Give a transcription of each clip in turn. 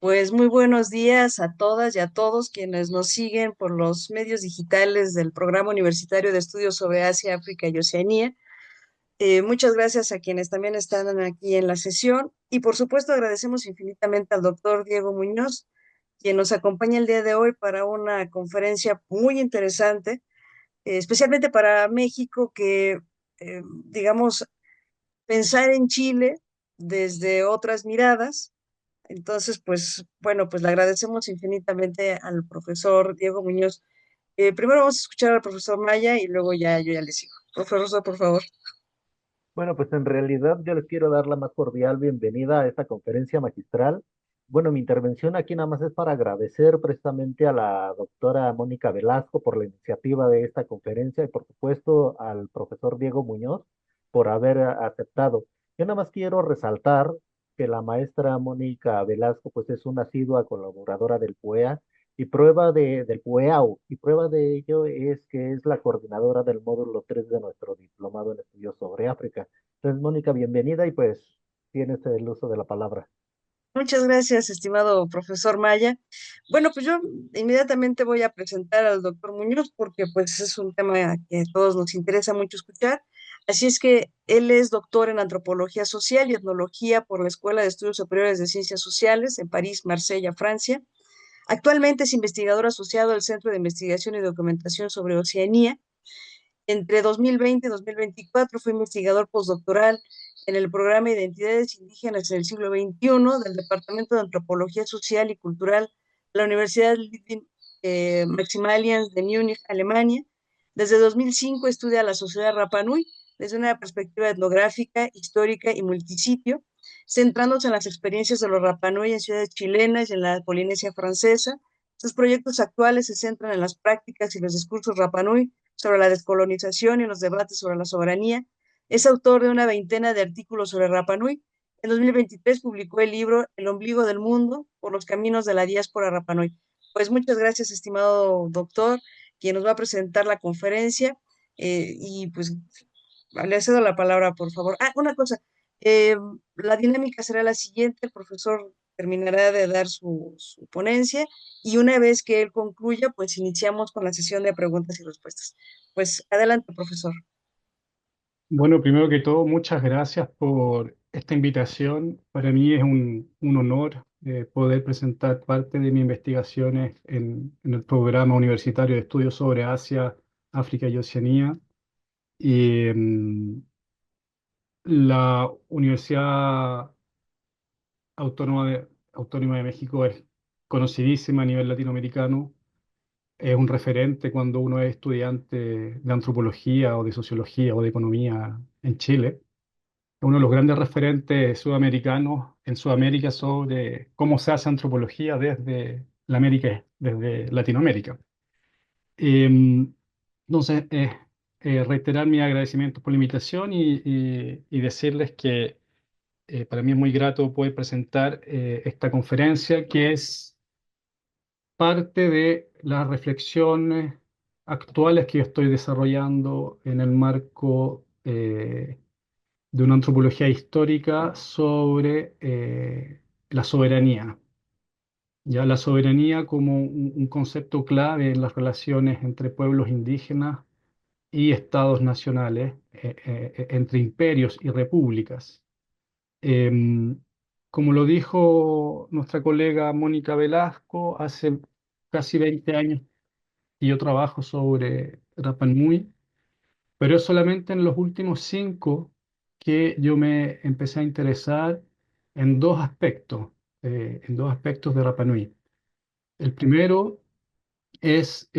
Pues muy buenos días a todas y a todos quienes nos siguen por los medios digitales del Programa Universitario de Estudios sobre Asia, África y Oceanía. Muchas gracias a quienes también están aquí en la sesión y por supuesto agradecemos infinitamente al doctor Diego Muñoz, quien nos acompaña el día de hoy para una conferencia muy interesante, especialmente para México, que digamos, pensar en Chile desde otras miradas. Entonces, pues bueno, pues le agradecemos infinitamente al profesor Diego Muñoz. Primero vamos a escuchar al profesor Maya y luego ya yo ya le sigo. Profesor, por favor. Bueno, pues en realidad yo les quiero dar la más cordial bienvenida a esta conferencia magistral. Bueno, mi intervención aquí nada más es para agradecer precisamente a la doctora Mónica Velasco por la iniciativa de esta conferencia y por supuesto al profesor Diego Muñoz por haber aceptado. Yo nada más quiero resaltar que la maestra Mónica Velasco pues es una asidua colaboradora del PUEA del PUEAU, y prueba de ello es que es la coordinadora del módulo 3 de nuestro diplomado en estudios sobre África. Entonces, Mónica, bienvenida y pues tienes el uso de la palabra. Muchas gracias, estimado profesor Maya. Bueno, pues yo inmediatamente voy a presentar al doctor Muñoz porque pues es un tema que a todos nos interesa mucho escuchar. Así es que él es doctor en antropología social y etnología por la Escuela de Estudios Superiores de Ciencias Sociales en París, Marsella, Francia. Actualmente es investigador asociado al Centro de Investigación y Documentación sobre Oceanía. Entre 2020 y 2024 fue investigador postdoctoral en el programa Identidades Indígenas en el siglo XXI del Departamento de Antropología Social y Cultural de la Universidad Maximilians de Múnich, Alemania. Desde 2005 estudia la sociedad Rapa Nui desde una perspectiva etnográfica, histórica y multisitio, centrándose en las experiencias de los Rapa Nui en ciudades chilenas y en la Polinesia francesa. Sus proyectos actuales se centran en las prácticas y los discursos Rapa Nui sobre la descolonización y los debates sobre la soberanía. Es autor de una veintena de artículos sobre Rapa Nui. En 2023 publicó el libro El ombligo del mundo por los caminos de la diáspora Rapa Nui. Pues muchas gracias, estimado doctor, quien nos va a presentar la conferencia. Y pues le cedo la palabra, por favor. Ah, una cosa. eh, la dinámica será la siguiente. El profesor terminará de dar su ponencia y una vez que él concluya, pues iniciamos con la sesión de preguntas y respuestas. Pues adelante, profesor. Bueno, primero que todo, muchas gracias por esta invitación. Para mí es un honor poder presentar parte de mis investigaciones en el programa universitario de estudios sobre Asia, África y Oceanía. Y, la Universidad Autónoma de México es conocidísima a nivel latinoamericano. Es un referente cuando uno es estudiante de antropología o de sociología o de economía en Chile. Uno de los grandes referentes sudamericanos en Sudamérica sobre cómo se hace antropología desde la América, desde Latinoamérica. Eh, entonces, reiterar mi agradecimiento por la invitación y decirles que para mí es muy grato poder presentar esta conferencia que es parte de las reflexiones actuales que yo estoy desarrollando en el marco de una antropología histórica sobre la soberanía. Ya la soberanía como un concepto clave en las relaciones entre pueblos indígenas y estados nacionales, entre imperios y repúblicas. Em, Como lo dijo nuestra colega Mónica Velasco, hace casi 20 años que yo trabajo sobre Rapa Nui, pero es solamente en los últimos 5 que yo me empecé a interesar en dos aspectos de Rapa Nui. El primero es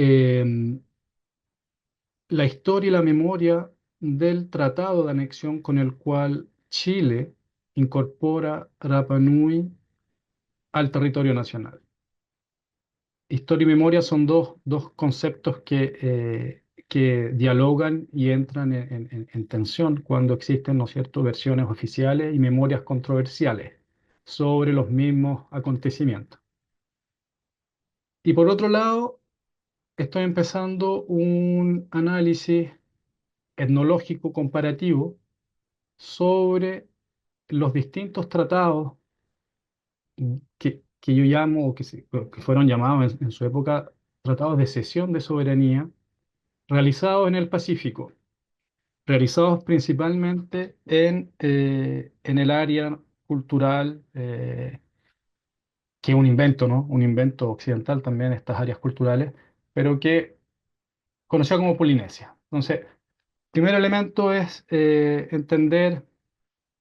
la historia y la memoria del tratado de anexión con el cual Chile incorpora Rapa Nui al territorio nacional. Historia y memoria son dos conceptos que dialogan y entran en tensión cuando existen, ¿no es cierto?, versiones oficiales y memorias controversiales sobre los mismos acontecimientos. Y por otro lado, estoy empezando un análisis etnológico comparativo sobre los distintos tratados que yo llamo, o que fueron llamados en su época tratados de cesión de soberanía, realizados en el Pacífico, realizados principalmente en el área cultural, que es un invento, ¿no? Un invento occidental también, estas áreas culturales, pero que conocida como Polinesia. Entonces, primer elemento es entender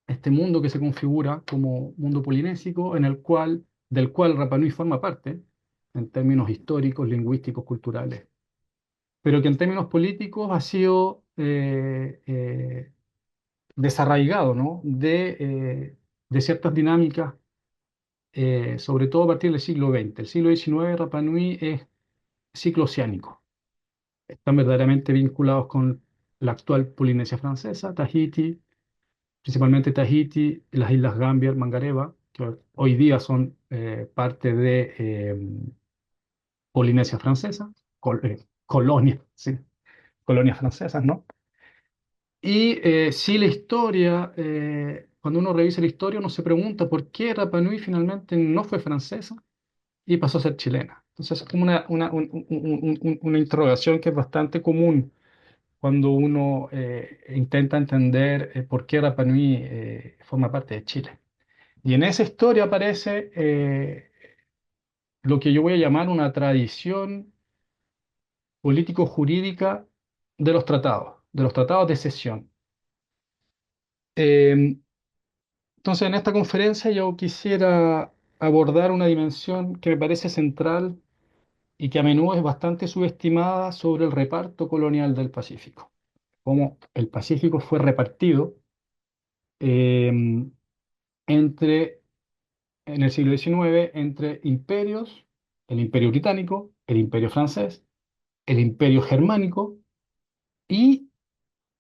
este mundo que se configura como mundo polinésico, del cual Rapa Nui forma parte, en términos históricos, lingüísticos, culturales, pero que en términos políticos ha sido desarraigado, ¿no? de ciertas dinámicas, sobre todo a partir del siglo XX. El siglo XIX, Rapa Nui es ciclo oceánico. Están verdaderamente vinculados con la actual Polinesia Francesa, Tahiti, principalmente Tahiti, las islas Gambier, Mangareva, que hoy día son parte de Polinesia Francesa, colonias, sí, colonias francesas, ¿no? Y sí, la historia, cuando uno revisa la historia, uno se pregunta por qué Rapa Nui finalmente no fue francesa y pasó a ser chilena. Entonces, es como una interrogación que es bastante común cuando uno intenta entender por qué Rapa Nui forma parte de Chile. Y en esa historia aparece lo que yo voy a llamar una tradición político-jurídica de los tratados de cesión. Eh, entonces, en esta conferencia yo quisiera abordar una dimensión que me parece central y que a menudo es bastante subestimada sobre el reparto colonial del Pacífico. Cómo el Pacífico fue repartido eh, entre en el siglo XIX entre imperios, el imperio británico, el imperio francés, el imperio germánico y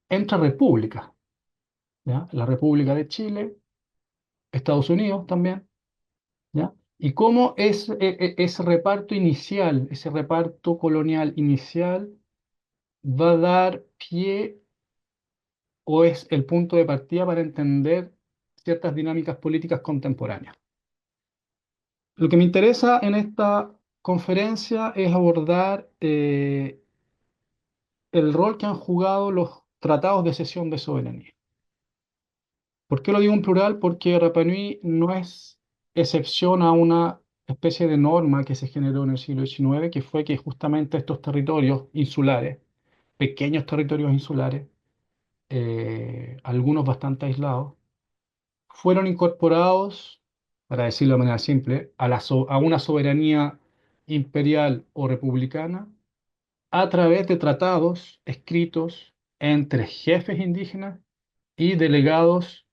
entre repúblicas, ¿ya? La República de Chile, Estados Unidos también, ¿ya? Y cómo ese reparto inicial, ese reparto colonial inicial va a dar pie o es el punto de partida para entender ciertas dinámicas políticas contemporáneas. Lo que me interesa en esta conferencia es abordar el rol que han jugado los tratados de cesión de soberanía. ¿Por qué lo digo en plural? Porque Rapa Nui no es excepción a una especie de norma que se generó en el siglo XIX, que fue que justamente estos territorios insulares, pequeños territorios insulares, algunos bastante aislados, fueron incorporados, para decirlo de manera simple, a una soberanía imperial o republicana a través de tratados escritos entre jefes indígenas y delegados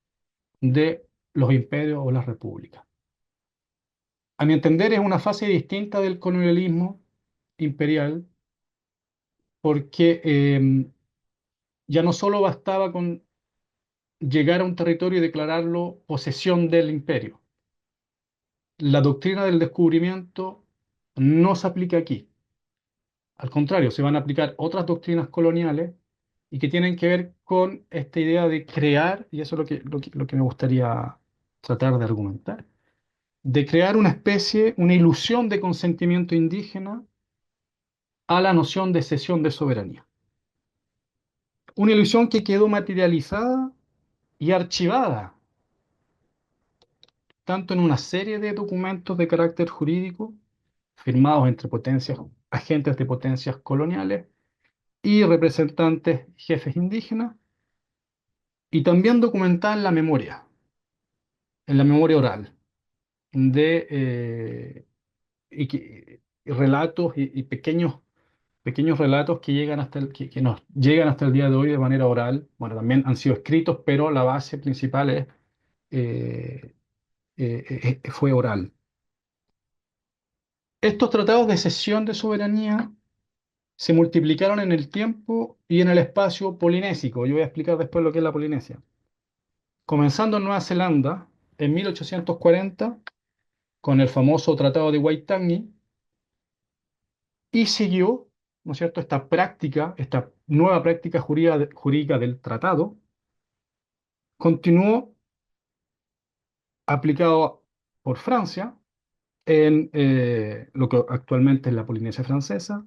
de los imperios o las repúblicas. A mi entender es una fase distinta del colonialismo imperial porque ya no solo bastaba con llegar a un territorio y declararlo posesión del imperio. La doctrina del descubrimiento no se aplica aquí. Al contrario, se van a aplicar otras doctrinas coloniales y que tienen que ver con esta idea de crear, y eso es lo que me gustaría tratar de argumentar, de crear una especie, una ilusión de consentimiento indígena a la noción de cesión de soberanía. Una ilusión que quedó materializada y archivada, tanto en una serie de documentos de carácter jurídico, firmados entre potencias, agentes de potencias coloniales y representantes jefes indígenas, y también documentada en la memoria oral, de y relatos y pequeños relatos que llegan que nos llegan hasta el día de hoy de manera oral. Bueno, también han sido escritos, pero la base principal eh, fue oral. Estos tratados de cesión de soberanía se multiplicaron en el tiempo y en el espacio polinésico. Yo voy a explicar después lo que es la Polinesia. Comenzando en Nueva Zelanda en 1840 con el famoso Tratado de Waitangi y siguió, ¿no es cierto?, esta práctica, esta nueva práctica jurídica del tratado, continuó aplicado por Francia en lo que actualmente es la Polinesia Francesa,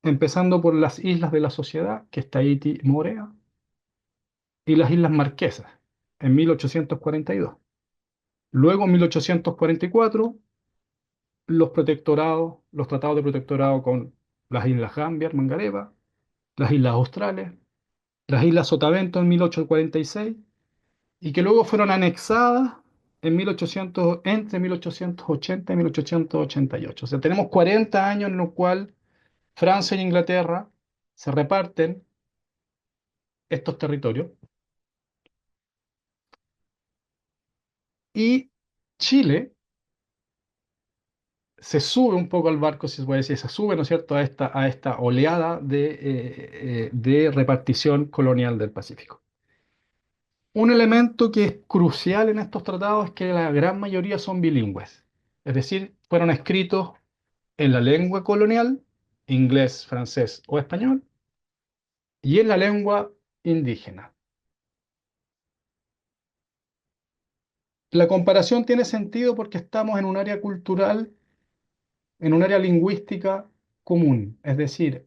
empezando por las islas de la Sociedad, que es Tahití y Morea, y las Islas Marquesas, en 1842. Luego, en 1844, los protectorados, los tratados de protectorado con las Islas Gambier, Mangareva, las Islas Australes, las Islas Sotavento en 1846, y que luego fueron anexadas en 1800, entre 1880 y 1888. O sea, tenemos 40 años en los cuales Francia e Inglaterra se reparten estos territorios y Chile se sube un poco al barco, si se puede decir, se sube, ¿no es cierto?, a esta oleada de repartición colonial del Pacífico. Un elemento que es crucial en estos tratados es que la gran mayoría son bilingües, es decir, fueron escritos en la lengua colonial, inglés, francés o español, y en la lengua indígena. La comparación tiene sentido porque estamos en un área cultural, en un área lingüística común, es decir,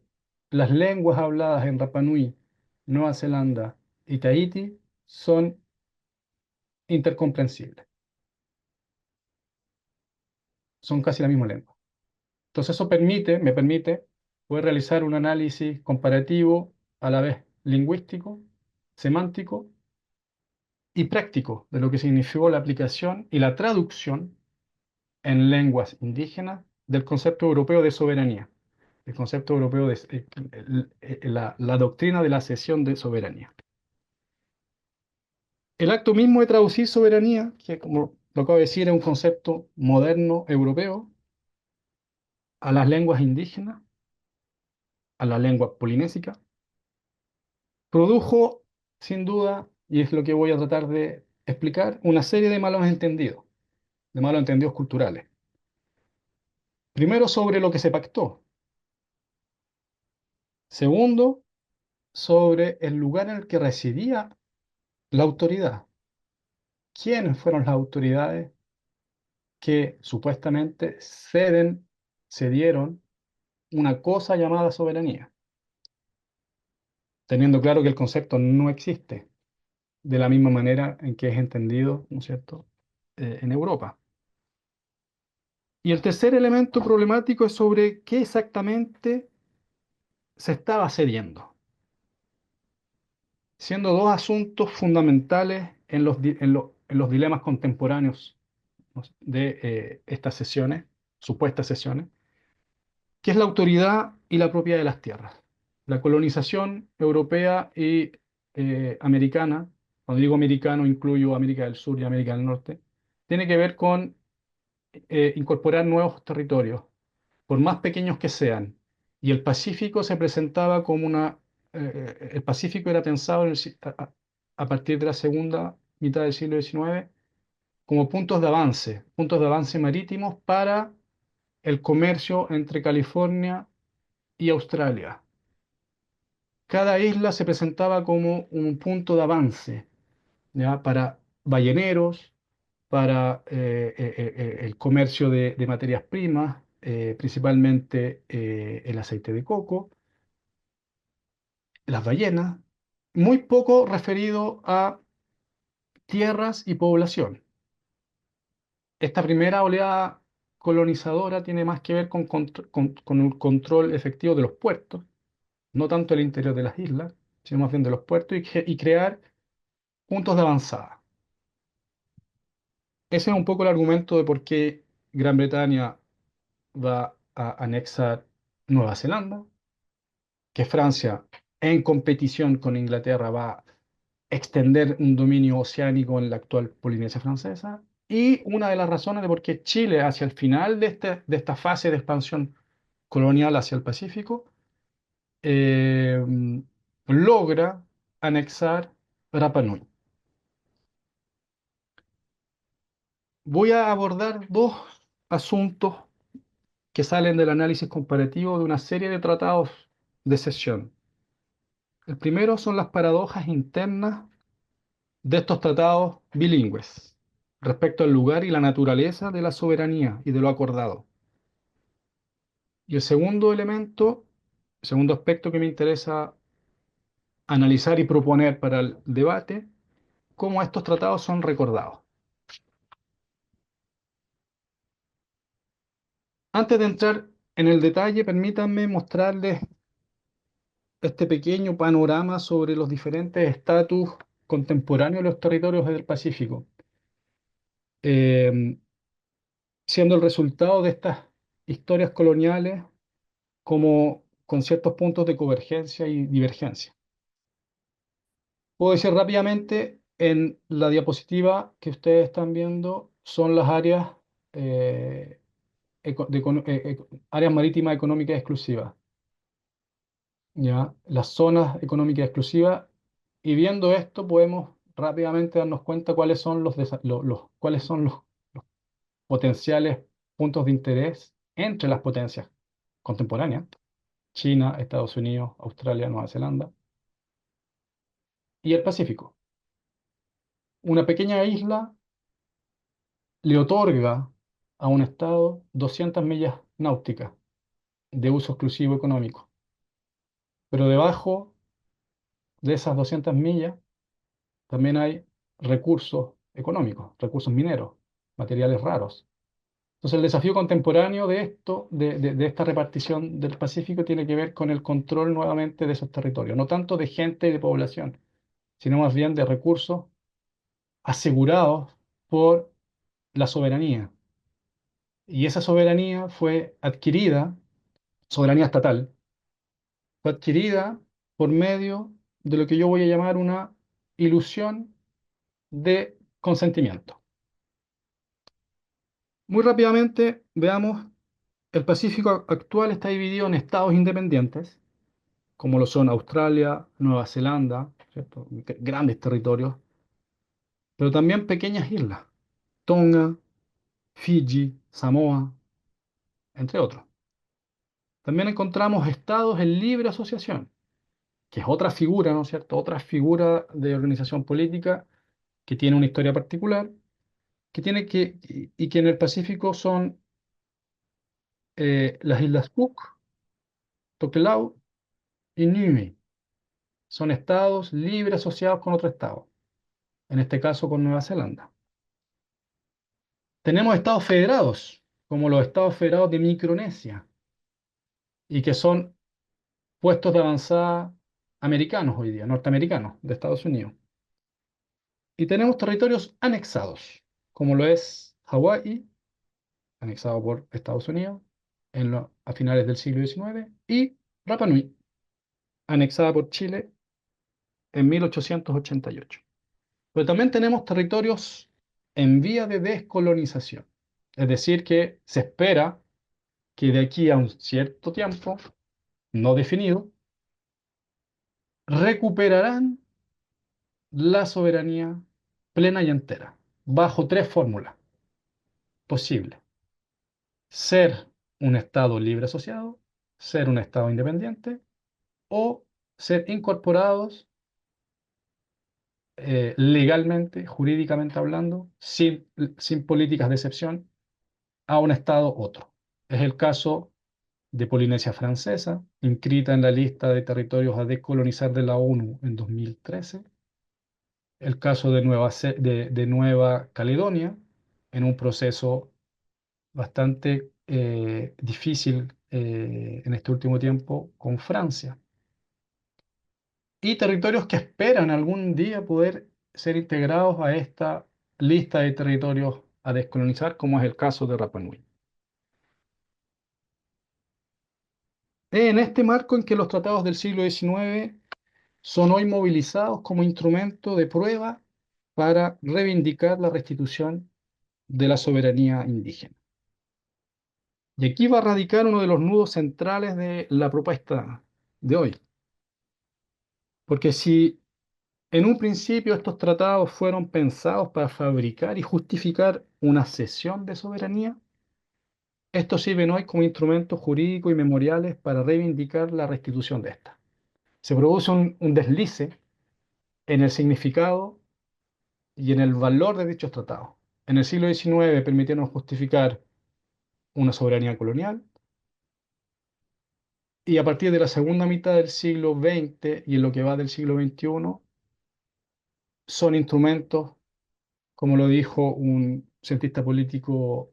las lenguas habladas en Rapa Nui, Nueva Zelanda y Tahití son intercomprensibles, son casi la misma lengua. Entonces eso me permite poder realizar un análisis comparativo a la vez lingüístico, semántico y práctico de lo que significó la aplicación y la traducción en lenguas indígenas del concepto europeo de soberanía, el concepto europeo de la doctrina de la cesión de soberanía. El acto mismo de traducir soberanía, que como lo acabo de decir es un concepto moderno europeo, a las lenguas indígenas, a la lengua polinésica, produjo sin duda, y es lo que voy a tratar de explicar, una serie de malos entendidos culturales. Primero, sobre lo que se pactó. Segundo, sobre el lugar en el que residía la autoridad. ¿Quiénes fueron las autoridades que supuestamente cedieron una cosa llamada soberanía? Teniendo claro que el concepto no existe de la misma manera en que es entendido, ¿no es cierto?, en Europa. Y el tercer elemento problemático es sobre qué exactamente se estaba cediendo, siendo dos asuntos fundamentales en los dilemas contemporáneos, ¿no?, de estas sesiones, supuestas sesiones, que es la autoridad y la propiedad de las tierras. La colonización europea y americana, cuando digo americano incluyo América del Sur y América del Norte, tiene que ver con incorporar nuevos territorios, por más pequeños que sean. Y el Pacífico se presentaba como el Pacífico era pensado a partir de la segunda mitad del siglo XIX como puntos de avance marítimos para el comercio entre California y Australia. Cada isla se presentaba como un punto de avance, ¿ya?, para balleneros, para el comercio de materias primas, principalmente el aceite de coco, las ballenas, muy poco referido a tierras y población. Esta primera oleada colonizadora tiene más que ver con un control efectivo de los puertos, no tanto el interior de las islas, sino más bien de los puertos y crear puntos de avanzada. Ese es un poco el argumento de por qué Gran Bretaña va a anexar Nueva Zelanda, que Francia, en competición con Inglaterra, va a extender un dominio oceánico en la actual Polinesia Francesa, y una de las razones de por qué Chile, hacia el final de esta fase de expansión colonial hacia el Pacífico, eh, logra anexar Rapa Nui. Voy a abordar dos asuntos que salen del análisis comparativo de una serie de tratados de cesión. El primero son las paradojas internas de estos tratados bilingües. respecto al lugar y la naturaleza de la soberanía y de lo acordado. Y el segundo elemento, el segundo aspecto que me interesa analizar y proponer para el debate, cómo estos tratados son recordados. Antes de entrar en el detalle, permítanme mostrarles este pequeño panorama sobre los diferentes estatus contemporáneos de los territorios del Pacífico, eh, siendo el resultado de estas historias coloniales como con ciertos puntos de convergencia y divergencia. Puedo decir rápidamente, en la diapositiva que ustedes están viendo son las áreas, eh, áreas marítimas económicas exclusivas, ¿ya? Las zonas económicas exclusivas, y viendo esto podemos rápidamente darnos cuenta cuáles son cuáles son los potenciales puntos de interés entre las potencias contemporáneas, China, Estados Unidos, Australia, Nueva Zelanda, y el Pacífico. Una pequeña isla le otorga a un Estado 200 millas náuticas de uso exclusivo económico, pero debajo de esas 200 millas también hay recursos económicos, recursos mineros, materiales raros. Entonces, el desafío contemporáneo de esto, de esta repartición del Pacífico, tiene que ver con el control nuevamente de esos territorios, no tanto de gente y de población, sino más bien de recursos asegurados por la soberanía. Y esa soberanía fue adquirida, soberanía estatal, fue adquirida por medio de lo que yo voy a llamar una ilusión de consentimiento. Muy rápidamente, veamos, el Pacífico actual está dividido en estados independientes, como lo son Australia, Nueva Zelanda, ¿cierto? Grandes territorios, pero también pequeñas islas, Tonga, Fiji, Samoa, entre otros. También encontramos estados en libre asociación, que es otra figura, ¿no es cierto? Otra figura de organización política que tiene una historia particular, y que en el Pacífico son las Islas Cook, Tokelau y Niue. Son estados libres asociados con otro estado, en este caso con Nueva Zelanda. Tenemos estados federados, como los estados federados de Micronesia, y que son puestos de avanzada americanos hoy día, norteamericanos, de Estados Unidos. Y tenemos territorios anexados, como lo es Hawái, anexado por Estados Unidos a finales del siglo XIX, y Rapa Nui, anexada por Chile en 1888. Pero también tenemos territorios en vía de descolonización, es decir, que se espera que de aquí a un cierto tiempo, no definido, recuperarán la soberanía plena y entera, bajo tres fórmulas posibles: ser un Estado libre asociado, ser un Estado independiente o ser incorporados legalmente, jurídicamente hablando, sin políticas de excepción, a un Estado otro. Es el caso de Polinesia Francesa, inscrita en la lista de territorios a descolonizar de la ONU en 2013, el caso de de Nueva Caledonia, en un proceso bastante difícil en este último tiempo con Francia, y territorios que esperan algún día poder ser integrados a esta lista de territorios a descolonizar, como es el caso de Rapa Nui. En este marco en que los tratados del siglo XIX son hoy movilizados como instrumento de prueba para reivindicar la restitución de la soberanía indígena. Y aquí va a radicar uno de los nudos centrales de la propuesta de hoy. Porque si en un principio estos tratados fueron pensados para fabricar y justificar una cesión de soberanía, estos sirven hoy como instrumentos jurídicos y memoriales para reivindicar la restitución de esta. Se produce un deslice en el significado y en el valor de dichos tratados. En el siglo XIX permitieron justificar una soberanía colonial, y a partir de la segunda mitad del siglo XX y en lo que va del siglo XXI, son instrumentos, como lo dijo un cientista político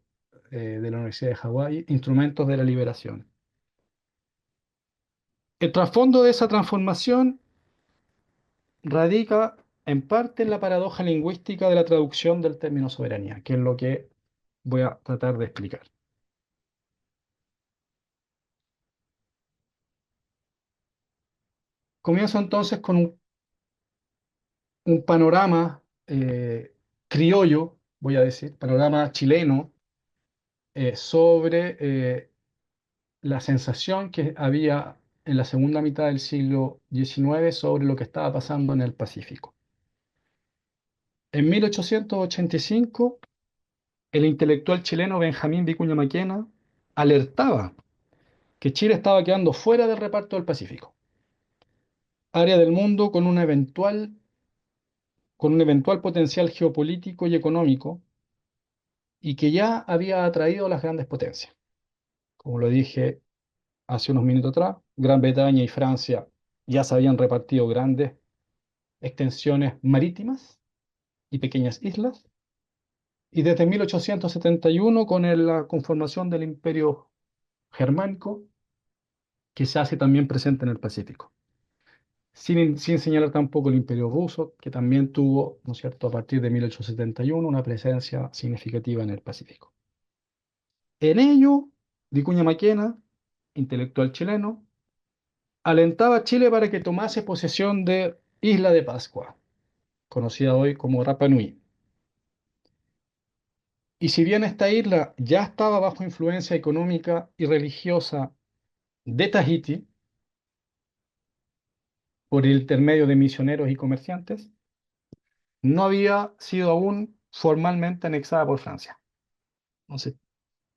de la Universidad de Hawái, instrumentos de la liberación. El trasfondo de esa transformación radica en parte en la paradoja lingüística de la traducción del término soberanía, que es lo que voy a tratar de explicar. Comienzo entonces con un panorama criollo, voy a decir, panorama chileno, sobre la sensación que había en la segunda mitad del siglo XIX sobre lo que estaba pasando en el Pacífico. En 1885, el intelectual chileno Benjamín Vicuña Maquena alertaba que Chile estaba quedando fuera del reparto del Pacífico, área del mundo con un eventual potencial geopolítico y económico, y que ya había atraído a las grandes potencias. Como lo dije hace unos minutos atrás, Gran Bretaña y Francia ya se habían repartido grandes extensiones marítimas y pequeñas islas, y desde 1871, con la conformación del Imperio Germánico, que se hace también presente en el Pacífico. Sin señalar tampoco el Imperio Ruso, que también tuvo, ¿no es cierto?, a partir de 1871, una presencia significativa en el Pacífico. En ello, Vicuña Maquena, intelectual chileno, alentaba a Chile para que tomase posesión de Isla de Pascua, conocida hoy como Rapa Nui. Y si bien esta isla ya estaba bajo influencia económica y religiosa de Tahití, por el intermedio de misioneros y comerciantes, no había sido aún formalmente anexada por Francia. Entonces,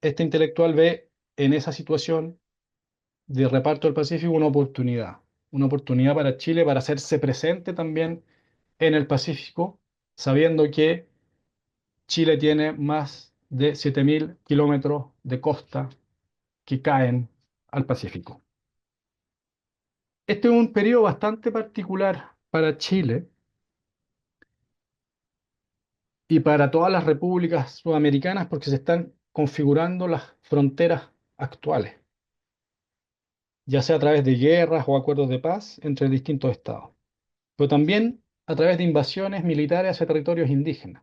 este intelectual ve en esa situación de reparto del Pacífico una oportunidad para Chile para hacerse presente también en el Pacífico, sabiendo que Chile tiene más de 7.000 kilómetros de costa que caen al Pacífico. Este es un periodo bastante particular para Chile y para todas las repúblicas sudamericanas, porque se están configurando las fronteras actuales, ya sea a través de guerras o acuerdos de paz entre distintos estados, pero también a través de invasiones militares hacia territorios indígenas.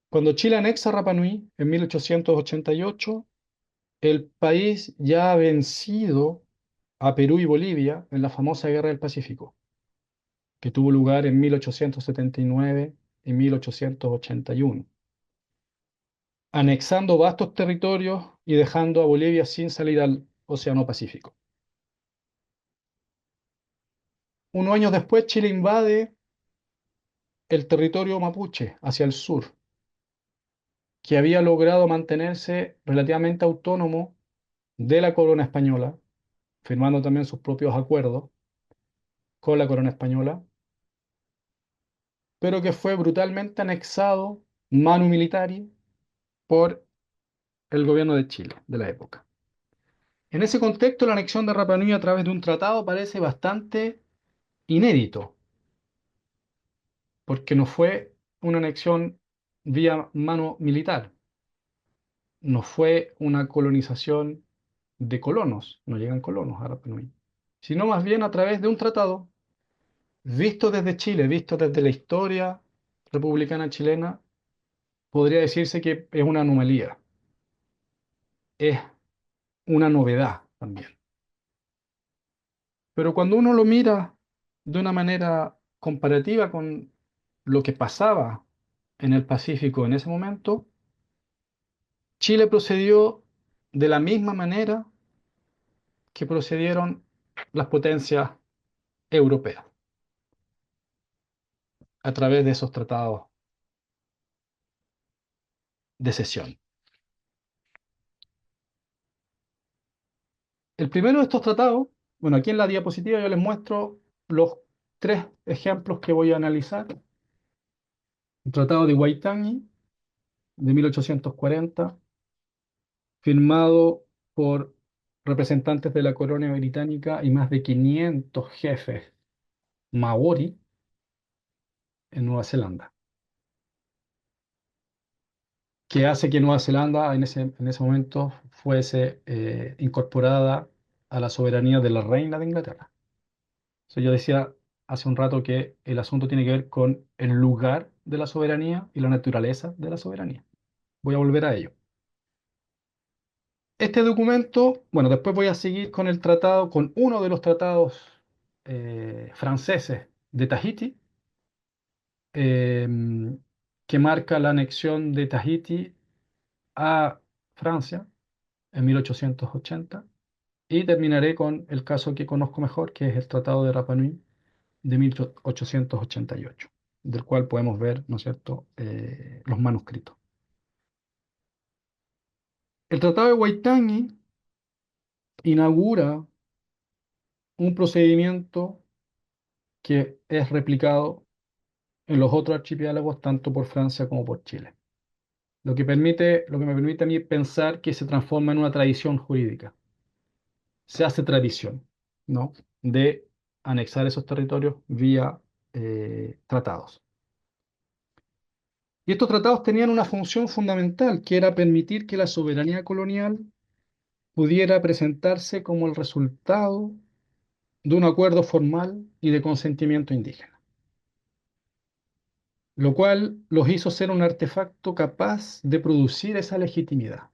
Cuando Chile anexa Rapa Nui en 1888, el país ya ha vencido a Perú y Bolivia en la famosa Guerra del Pacífico, que tuvo lugar en 1879 y 1881, anexando vastos territorios y dejando a Bolivia sin salida al Océano Pacífico. Unos años después, Chile invade el territorio mapuche hacia el sur, que había logrado mantenerse relativamente autónomo de la corona española, firmando también sus propios acuerdos con la corona española, pero que fue brutalmente anexado manu militari por el gobierno de Chile de la época. En ese contexto, la anexión de Rapa Nui a través de un tratado parece bastante inédito, porque no fue una anexión vía mano militar, no fue una colonización de colonos, no llegan colonos a Rapa Nui, sino más bien a través de un tratado visto desde Chile, visto desde la historia republicana chilena. Podría decirse que es una anomalía, es una novedad también. Pero cuando uno lo mira de una manera comparativa con lo que pasaba en el Pacífico en ese momento, Chile procedió de la misma manera que procedieron las potencias europeas, a través de esos tratados de cesión. El primero de estos tratados, bueno, aquí en la diapositiva yo les muestro los tres ejemplos que voy a analizar. El Tratado de Waitangi de 1840, firmado por representantes de la colonia británica y más de 500 jefes maori en Nueva Zelanda, que hace que Nueva Zelanda en ese momento fuese incorporada a la soberanía de la reina de Inglaterra. Yo decía hace un rato que el asunto tiene que ver con el lugar de la soberanía y la naturaleza de la soberanía. Voy a volver a ello. Este documento, bueno, después voy a seguir con el tratado, con uno de los tratados franceses de Tahití, em, que marca la anexión de Tahití a Francia en 1880, y terminaré con el caso que conozco mejor, que es el Tratado de Rapa Nui de 1888, del cual podemos ver, ¿no es cierto?, los manuscritos. El Tratado de Waitangi inaugura un procedimiento que es replicado en los otros archipiélagos, tanto por Francia como por Chile. Lo que me permite a mí pensar que se transforma en una tradición jurídica. Se hace tradición, ¿no?, de anexar esos territorios vía tratados. Y estos tratados tenían una función fundamental, que era permitir que la soberanía colonial pudiera presentarse como el resultado de un acuerdo formal y de consentimiento indígena, lo cual los hizo ser un artefacto capaz de producir esa legitimidad.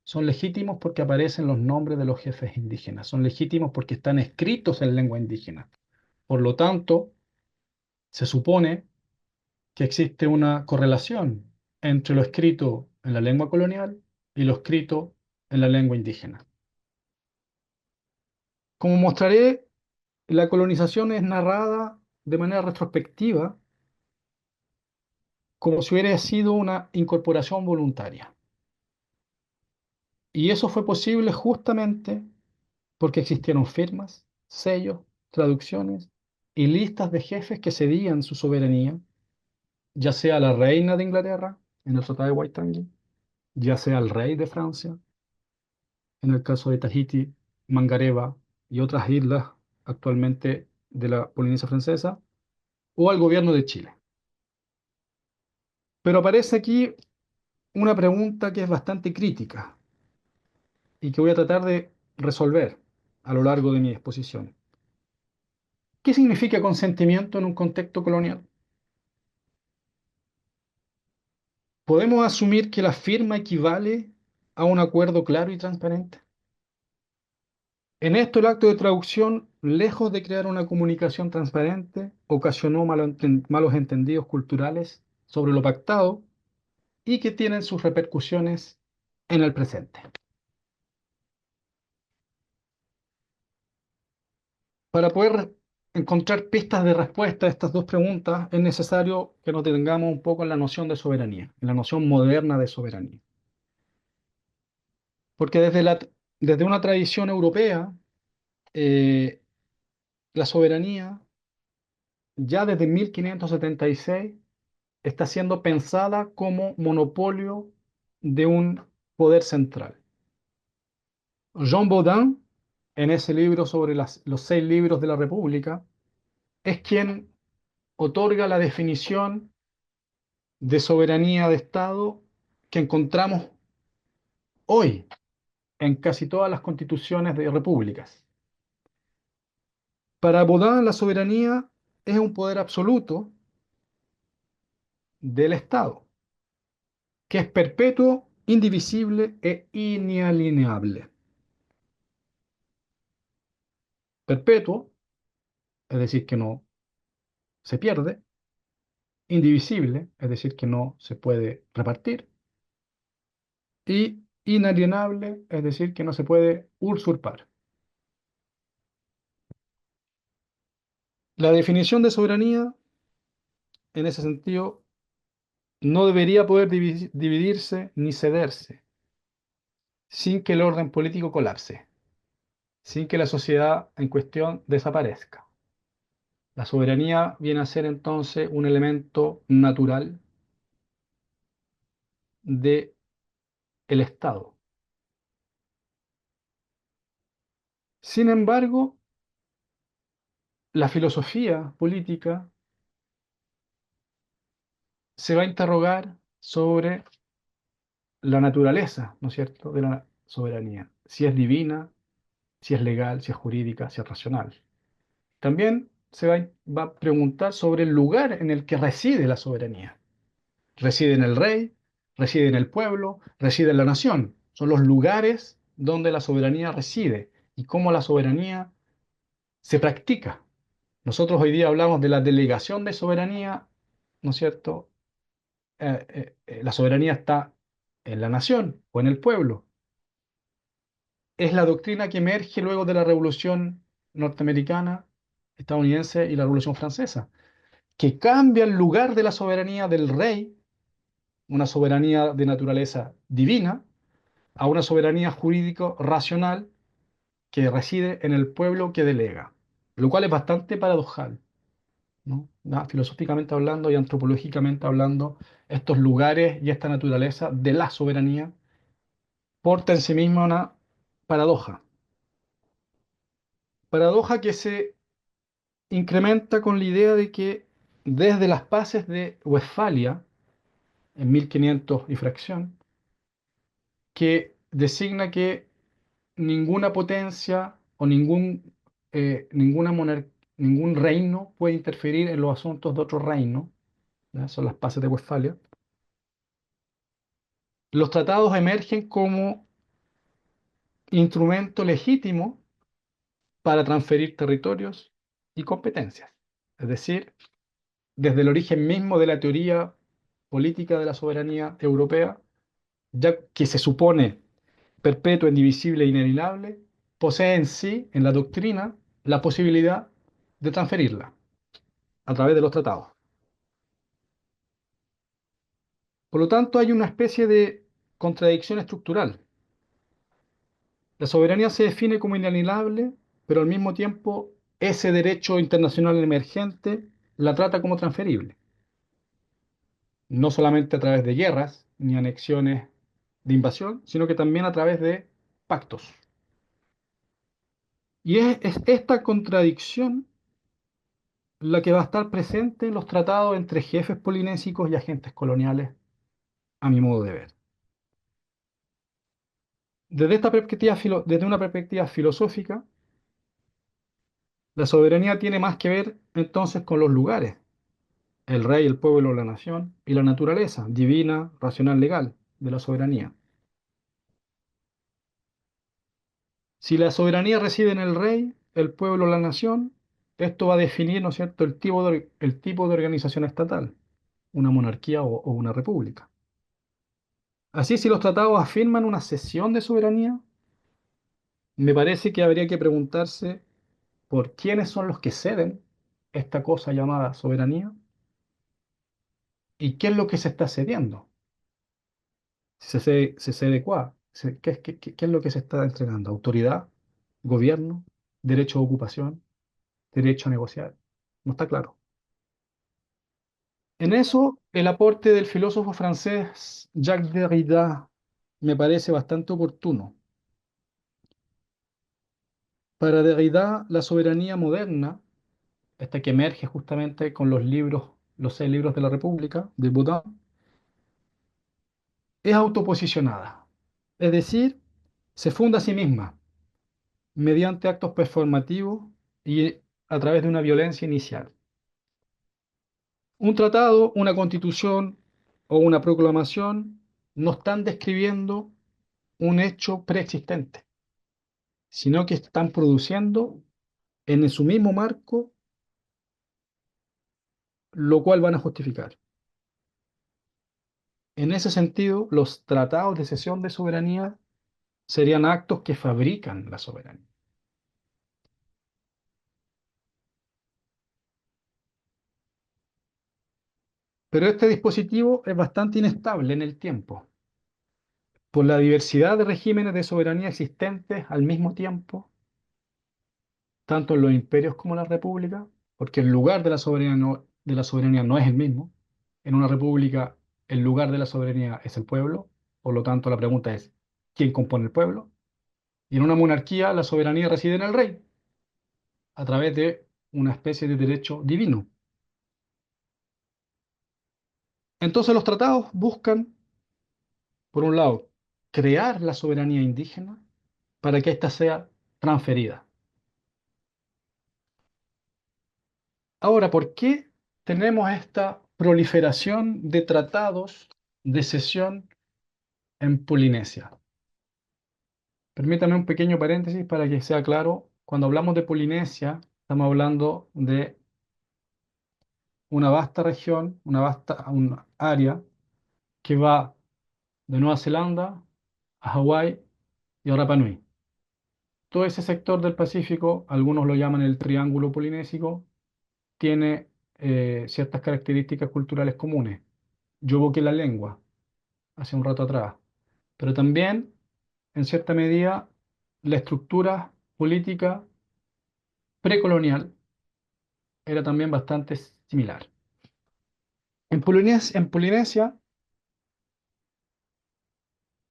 Son legítimos porque aparecen los nombres de los jefes indígenas, son legítimos porque están escritos en lengua indígena. Por lo tanto, se supone que existe una correlación entre lo escrito en la lengua colonial y lo escrito en la lengua indígena. Como mostraré, la colonización es narrada de manera retrospectiva, como si hubiera sido una incorporación voluntaria. Y eso fue posible justamente porque existieron firmas, sellos, traducciones y listas de jefes que cedían su soberanía, ya sea a la reina de Inglaterra, en el Tratado de Waitangi, ya sea al rey de Francia, en el caso de Tahití, Mangareva y otras islas actualmente de la Polinesia Francesa, o al gobierno de Chile. Pero aparece aquí una pregunta que es bastante crítica y que voy a tratar de resolver a lo largo de mi exposición. ¿Qué significa consentimiento en un contexto colonial? ¿Podemos asumir que la firma equivale a un acuerdo claro y transparente? En esto, el acto de traducción, lejos de crear una comunicación transparente, ocasionó malos entendidos culturales sobre lo pactado y que tienen sus repercusiones en el presente. Para poder encontrar pistas de respuesta a estas dos preguntas, es necesario que nos detengamos un poco en la noción de soberanía, en la noción moderna de soberanía. Porque desde una tradición europea, eh, la soberanía, ya desde 1576, está siendo pensada como monopolio de un poder central. Jean Baudin, en ese libro sobre los 6 libros de la República, es quien otorga la definición de soberanía de Estado que encontramos hoy en casi todas las constituciones de repúblicas. Para Baudin, la soberanía es un poder absoluto del Estado, que es perpetuo, indivisible e inalienable. Perpetuo, es decir, que no se pierde; indivisible, es decir, que no se puede repartir; y inalienable, es decir, que no se puede usurpar. La definición de soberanía, en ese sentido, no debería poder dividirse ni cederse sin que el orden político colapse, sin que la sociedad en cuestión desaparezca. La soberanía viene a ser entonces un elemento natural del Estado. Sin embargo, la filosofía política se va a interrogar sobre la naturaleza, ¿no es cierto?, de la soberanía, si es divina, si es legal, si es jurídica, si es racional. También va a preguntar sobre el lugar en el que reside la soberanía. ¿Reside en el rey? ¿Reside en el pueblo? ¿Reside en la nación? Son los lugares donde la soberanía reside y cómo la soberanía se practica. Nosotros hoy día hablamos de la delegación de soberanía, ¿no es cierto? La soberanía está en la nación o en el pueblo. Es la doctrina que emerge luego de la Revolución norteamericana, estadounidense y la Revolución francesa, que cambia el lugar de la soberanía del rey, una soberanía de naturaleza divina, a una soberanía jurídico racional que reside en el pueblo que delega, lo cual es bastante paradojal, ¿no? Filosóficamente hablando y antropológicamente hablando, estos lugares y esta naturaleza de la soberanía porta en sí misma una paradoja. Paradoja que se incrementa con la idea de que desde las paces de Westfalia, en 1500 y fracción, que designa que ninguna potencia o ningún reino puede interferir en los asuntos de otro reino, ¿ya? Son las paces de Westfalia. Los tratados emergen como instrumento legítimo para transferir territorios y competencias. Es decir, desde el origen mismo de la teoría política de la soberanía europea, ya que se supone perpetua, indivisible e inalienable, posee en sí, en la doctrina, la posibilidad de transferirla a través de los tratados. Por lo tanto, hay una especie de contradicción estructural. La soberanía se define como inalienable, pero al mismo tiempo ese derecho internacional emergente la trata como transferible, no solamente a través de guerras ni anexiones de invasión, sino que también a través de pactos. Y es esta contradicción la que va a estar presente en los tratados entre jefes polinésicos y agentes coloniales, a mi modo de ver. Desde una perspectiva filosófica, la soberanía tiene más que ver entonces con los lugares, el rey, el pueblo, la nación y la naturaleza divina, racional, legal de la soberanía. Si la soberanía reside en el rey, el pueblo, la nación, esto va a definir, ¿no es cierto?, el tipo de organización estatal, una monarquía o una república. Así, si los tratados afirman una cesión de soberanía, me parece que habría que preguntarse por quiénes son los que ceden esta cosa llamada soberanía y qué es lo que se está cediendo. Se cede cuá? ¿Qué es lo que se está entregando? ¿Autoridad? ¿Gobierno? ¿Derecho a ocupación? ¿Derecho a negociar? No está claro. En eso, el aporte del filósofo francés Jacques Derrida me parece bastante oportuno. Para Derrida, la soberanía moderna, esta que emerge justamente con los 6 libros de la República, de Baudin, es autoposicionada. Es decir, se funda a sí misma mediante actos performativos y a través de una violencia inicial. Un tratado, una constitución o una proclamación no están describiendo un hecho preexistente, sino que están produciendo en su mismo marco lo cual van a justificar. En ese sentido, los tratados de cesión de soberanía serían actos que fabrican la soberanía. Pero este dispositivo es bastante inestable en el tiempo, por la diversidad de regímenes de soberanía existentes al mismo tiempo, tanto en los imperios como en las repúblicas, porque el lugar de la soberanía no es el mismo. En una república, el lugar de la soberanía es el pueblo, por lo tanto la pregunta es, ¿quién compone el pueblo? Y en una monarquía, la soberanía reside en el rey, a través de una especie de derecho divino. Entonces los tratados buscan, por un lado, crear la soberanía indígena para que ésta sea transferida. Ahora, ¿por qué tenemos esta proliferación de tratados de cesión en Polinesia? Permítame un pequeño paréntesis para que sea claro. Cuando hablamos de Polinesia, estamos hablando de una vasta región, un área que va de Nueva Zelanda a Hawái y a Rapa Nui. Todo ese sector del Pacífico, algunos lo llaman el Triángulo Polinésico, tiene ciertas características culturales comunes. Yo evoqué la lengua hace un rato atrás, pero también, en cierta medida, la estructura política precolonial era también bastante similar. En Polinesia,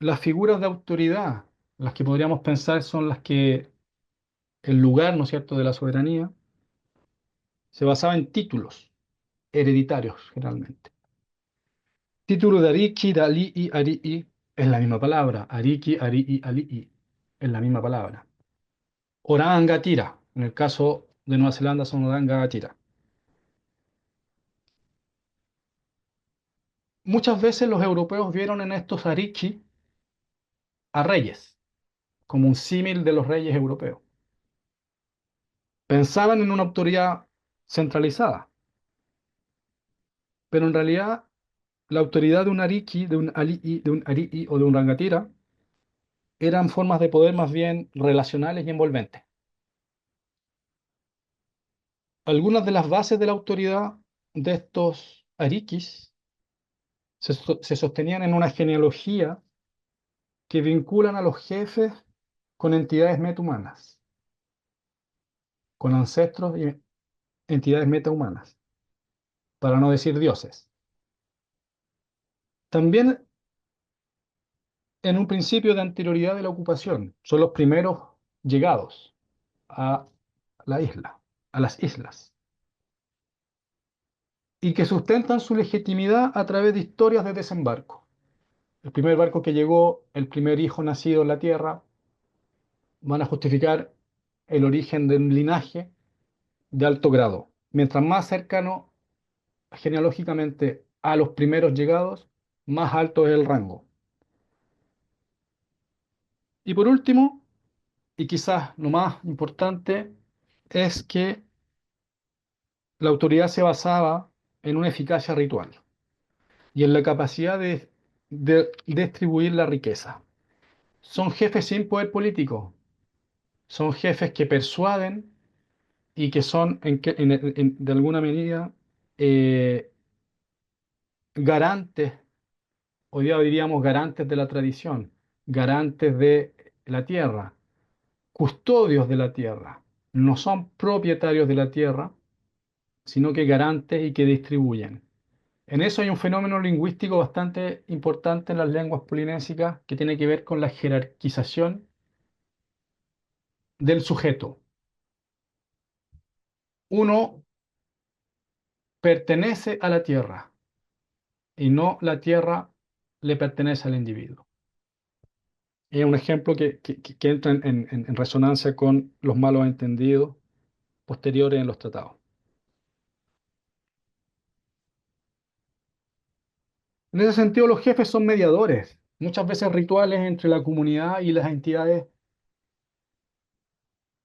las figuras de autoridad, las que podríamos pensar son las que el lugar, ¿no es cierto?, de la soberanía, se basaba en títulos hereditarios generalmente. Título de Ariki, Dali'i, Ari'i es la misma palabra. Ariki, Ari'i, Ali'i es la misma palabra. Orangatira, en el caso de Nueva Zelanda son Orangatira. Muchas veces los europeos vieron en estos Ariki a reyes, como un símil de los reyes europeos. Pensaban en una autoridad centralizada, pero en realidad la autoridad de un Ariki, de un Ali'i, de un Ari'i o de un Rangatira eran formas de poder más bien relacionales y envolventes. Algunas de las bases de la autoridad de estos Arikis se sostenían en una genealogía que vinculan a los jefes con entidades metahumanas, con ancestros y entidades metahumanas, para no decir dioses. También en un principio de anterioridad de la ocupación, son los primeros llegados a la isla, a las islas, y que sustentan su legitimidad a través de historias de desembarco. El primer barco que llegó, el primer hijo nacido en la tierra, van a justificar el origen de un linaje de alto grado. Mientras más cercano genealógicamente a los primeros llegados, más alto es el rango. Y por último, y quizás lo más importante, es que la autoridad se basaba en una eficacia ritual y en la capacidad de distribuir la riqueza. Son jefes sin poder político, son jefes que persuaden y que son de alguna medida eh, garantes, hoy día diríamos garantes de la tradición, garantes de la tierra, custodios de la tierra. No son propietarios de la tierra, sino que garantes y que distribuyen. En eso hay un fenómeno lingüístico bastante importante en las lenguas polinésicas que tiene que ver con la jerarquización del sujeto. Uno pertenece a la tierra y no la tierra le pertenece al individuo. Es un ejemplo que entra en resonancia con los malos entendidos posteriores en los tratados. En ese sentido, los jefes son mediadores, muchas veces rituales entre la comunidad y las entidades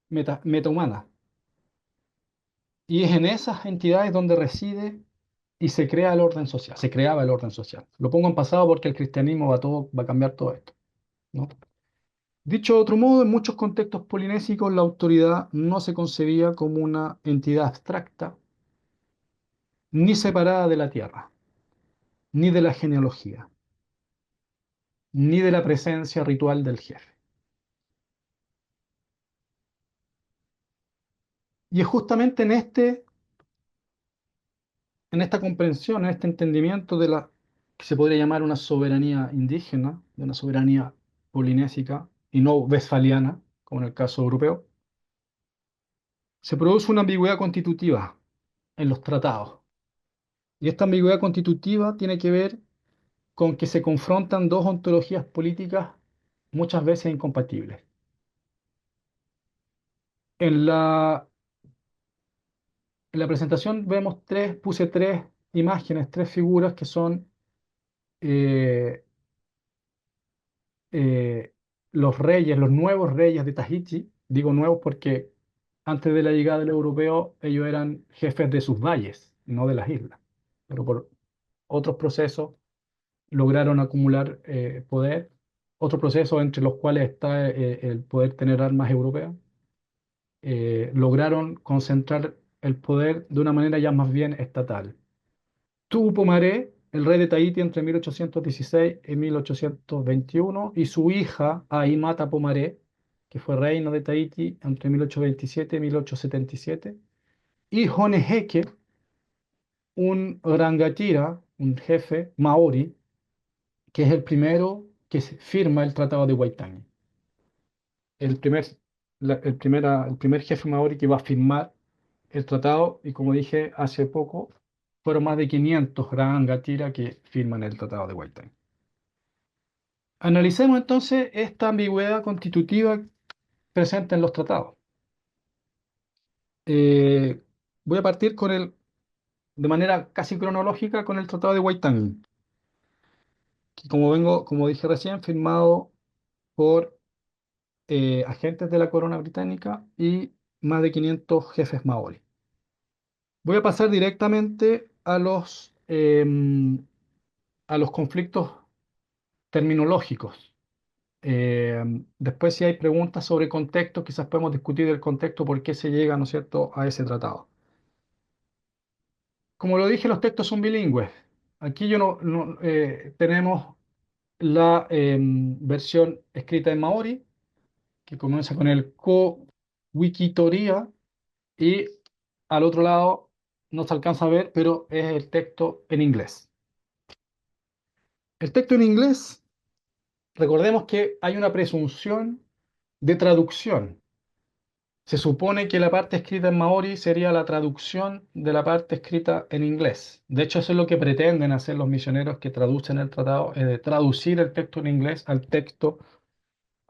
metahumanas. Y es en esas entidades donde reside y se crea el orden social, se creaba el orden social. Lo pongo en pasado porque el cristianismo va a cambiar todo esto, ¿no? Dicho de otro modo, en muchos contextos polinésicos la autoridad no se concebía como una entidad abstracta ni separada de la tierra, ni de la genealogía, ni de la presencia ritual del jefe. Y es justamente en este en esta comprensión, en este entendimiento de la que se podría llamar una soberanía indígena, de una soberanía polinésica y no westfaliana, como en el caso europeo, se produce una ambigüedad constitutiva en los tratados. Y esta ambigüedad constitutiva tiene que ver con que se confrontan dos ontologías políticas muchas veces incompatibles. En la, en la presentación puse tres imágenes, tres figuras que son eh, eh, los reyes, los nuevos reyes de Tahití. Digo nuevos porque antes de la llegada del europeo ellos eran jefes de sus valles, no de las islas. Pero por otros procesos lograron acumular poder, otros procesos entre los cuales está el poder tener armas europeas, lograron concentrar el poder de una manera ya más bien estatal. Tuvo Pomaré, el rey de Tahití entre 1816 y 1821, y su hija Aimata Pomaré, que fue reina de Tahití entre 1827 y 1877, y Honeheke, un rangatira, un jefe maori, que es el primero que firma el Tratado de Waitangi. El primer, el primer jefe maori que va a firmar el tratado, y como dije hace poco, fueron más de 500 rangatira que firman el Tratado de Waitangi. Analicemos entonces esta ambigüedad constitutiva presente en los tratados. Eh, Voy a partir de manera casi cronológica con el Tratado de Waitangi, que como dije recién, firmado por agentes de la corona británica y más de 500 jefes maorí. Voy a pasar directamente a los conflictos terminológicos. Después, si hay preguntas sobre contexto, quizás podemos discutir el contexto, por qué se llega, ¿no es cierto?, a ese tratado. Como lo dije, los textos son bilingües. Aquí tenemos la versión escrita en maori, que comienza con el ko wikitoria, y al otro lado no se alcanza a ver, pero es el texto en inglés. El texto en inglés, recordemos que hay una presunción de traducción. Se supone que la parte escrita en maori sería la traducción de la parte escrita en inglés. De hecho, eso es lo que pretenden hacer los misioneros que traducen el tratado, es de traducir el texto en inglés a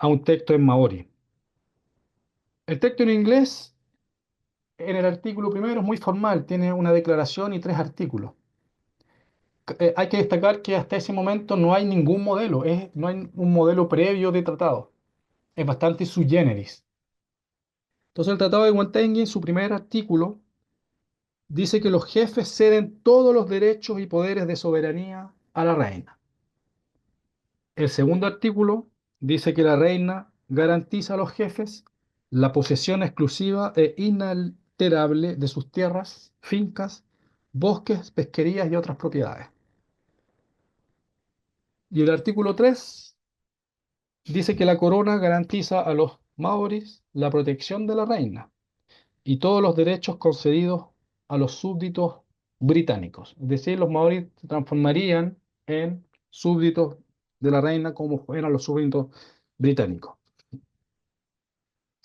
un texto en maori. El texto en inglés, en el artículo primero, es muy formal, tiene una declaración y tres artículos. Hay que destacar que hasta ese momento no hay ningún modelo, no hay un modelo previo de tratado. Es bastante sui generis. Entonces, el Tratado de Waitangi, en su primer artículo, dice que los jefes ceden todos los derechos y poderes de soberanía a la reina. El segundo artículo dice que la reina garantiza a los jefes la posesión exclusiva e inalterable de sus tierras, fincas, bosques, pesquerías y otras propiedades. Y el artículo 3 dice que la corona garantiza a los maoris la protección de la reina y todos los derechos concedidos a los súbditos británicos. Es decir, los maoríes se transformarían en súbditos de la reina como eran los súbditos británicos.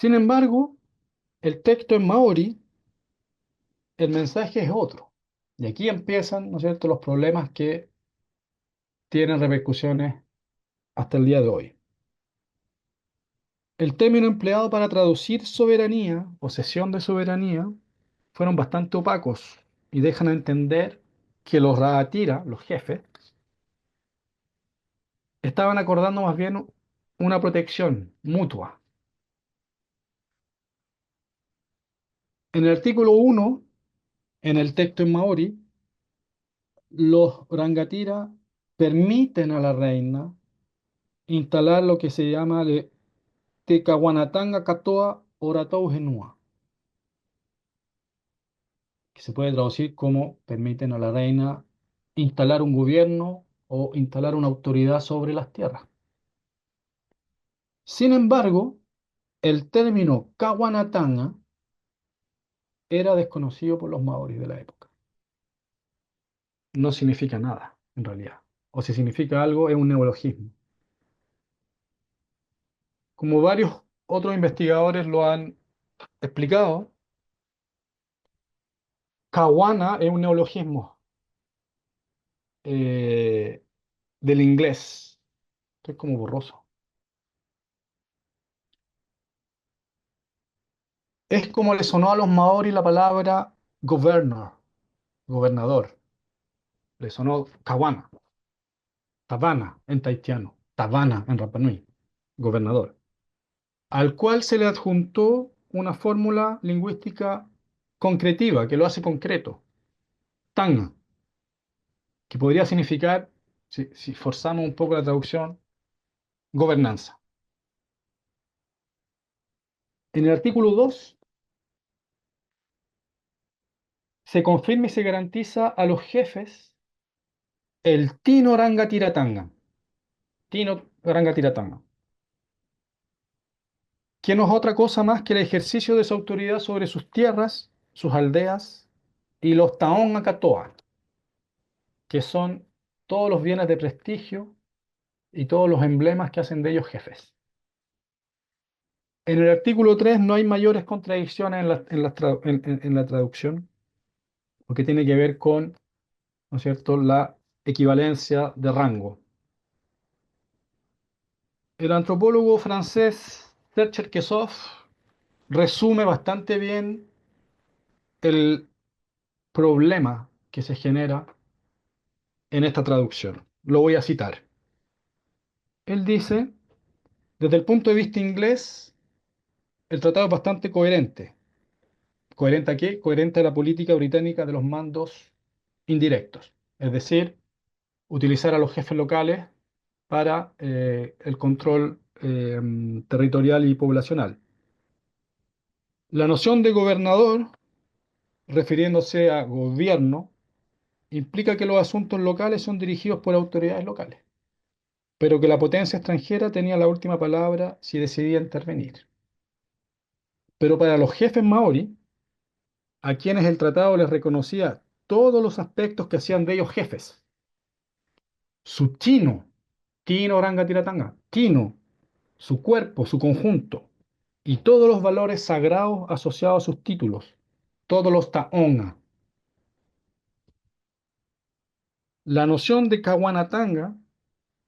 Sin embargo, el texto en maorí, el mensaje es otro. Y aquí empiezan, ¿no es cierto?, los problemas que tienen repercusiones hasta el día de hoy. El término empleado para traducir soberanía o cesión de soberanía fueron bastante opacos y dejan a entender que los Raatira, los jefes, estaban acordando más bien una protección mutua. En el artículo 1, en el texto en maori, los Rangatira permiten a la reina instalar lo que se llama le Te Caguanatanga Katoa Oratou Genua, que se puede traducir como permiten a la reina instalar un gobierno o instalar una autoridad sobre las tierras. Sin embargo, el término Caguanatanga era desconocido por los maoris de la época. no significa nada, en realidad. O si significa algo, es un neologismo. Como varios otros investigadores lo han explicado, Caguana es un neologismo eh, del inglés. Esto es como borroso. Es como le sonó a los maorí la palabra governor, gobernador. Le sonó Caguana, Tabana en tahitiano, Tabana en Rapa Nui, gobernador, al cual se le adjuntó una fórmula lingüística concretiva que lo hace concreto, tanga, que podría significar, si forzamos un poco la traducción, gobernanza. En el artículo 2 se confirma y se garantiza a los jefes el tino ranga tiratanga, tino ranga tiratanga, que no es otra cosa más que el ejercicio de su autoridad sobre sus tierras, sus aldeas y los taón acatoa, que son todos los bienes de prestigio y todos los emblemas que hacen de ellos jefes. En el artículo 3 no hay mayores contradicciones en la traducción, porque tiene que ver con, ¿no es cierto?, la equivalencia de rango. El antropólogo francés Serge Kessoff resume bastante bien el problema que se genera en esta traducción. Lo voy a citar. Él dice, desde el punto de vista inglés, el tratado es bastante coherente. ¿Coherente a qué? Coherente a la política británica de los mandos indirectos. Es decir, utilizar a los jefes locales para el control territorial y poblacional. La noción de gobernador, refiriéndose a gobierno, implica que los asuntos locales son dirigidos por autoridades locales, pero que la potencia extranjera tenía la última palabra si decidía intervenir. Pero para los jefes maorí, a quienes el tratado les reconocía todos los aspectos que hacían de ellos jefes, su tino, tino oranga tiratanga, tino, su cuerpo, su conjunto, y todos los valores sagrados asociados a sus títulos, todos los taonga. La noción de Caguanatanga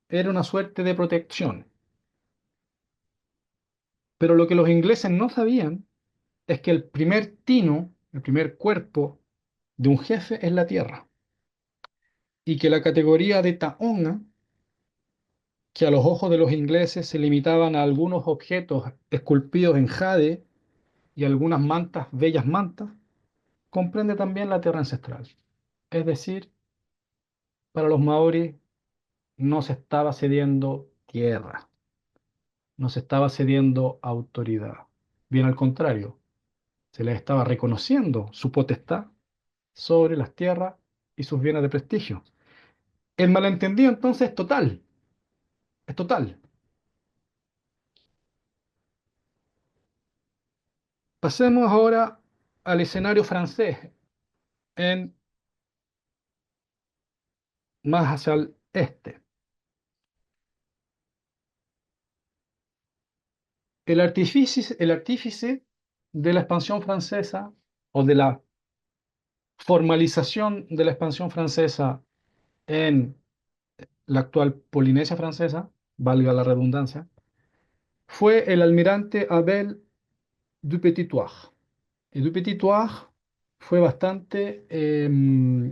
era una suerte de protección, pero lo que los ingleses no sabían es que el primer tino, el primer cuerpo de un jefe es la tierra, y que la categoría de taonga, que a los ojos de los ingleses se limitaban a algunos objetos esculpidos en jade y algunas mantas, bellas mantas, comprende también la tierra ancestral. Es decir, para los maoris no se estaba cediendo tierra, no se estaba cediendo autoridad. Bien al contrario, se les estaba reconociendo su potestad sobre las tierras y sus bienes de prestigio. El malentendido entonces es total, es total. Pasemos ahora al escenario francés, en, más hacia el este. El artífice de la expansión francesa o de la formalización de la expansión francesa en la actual Polinesia francesa, valga la redundancia, fue el almirante Abel Dupetit-Thouars. Y Dupetit-Thouars fue bastante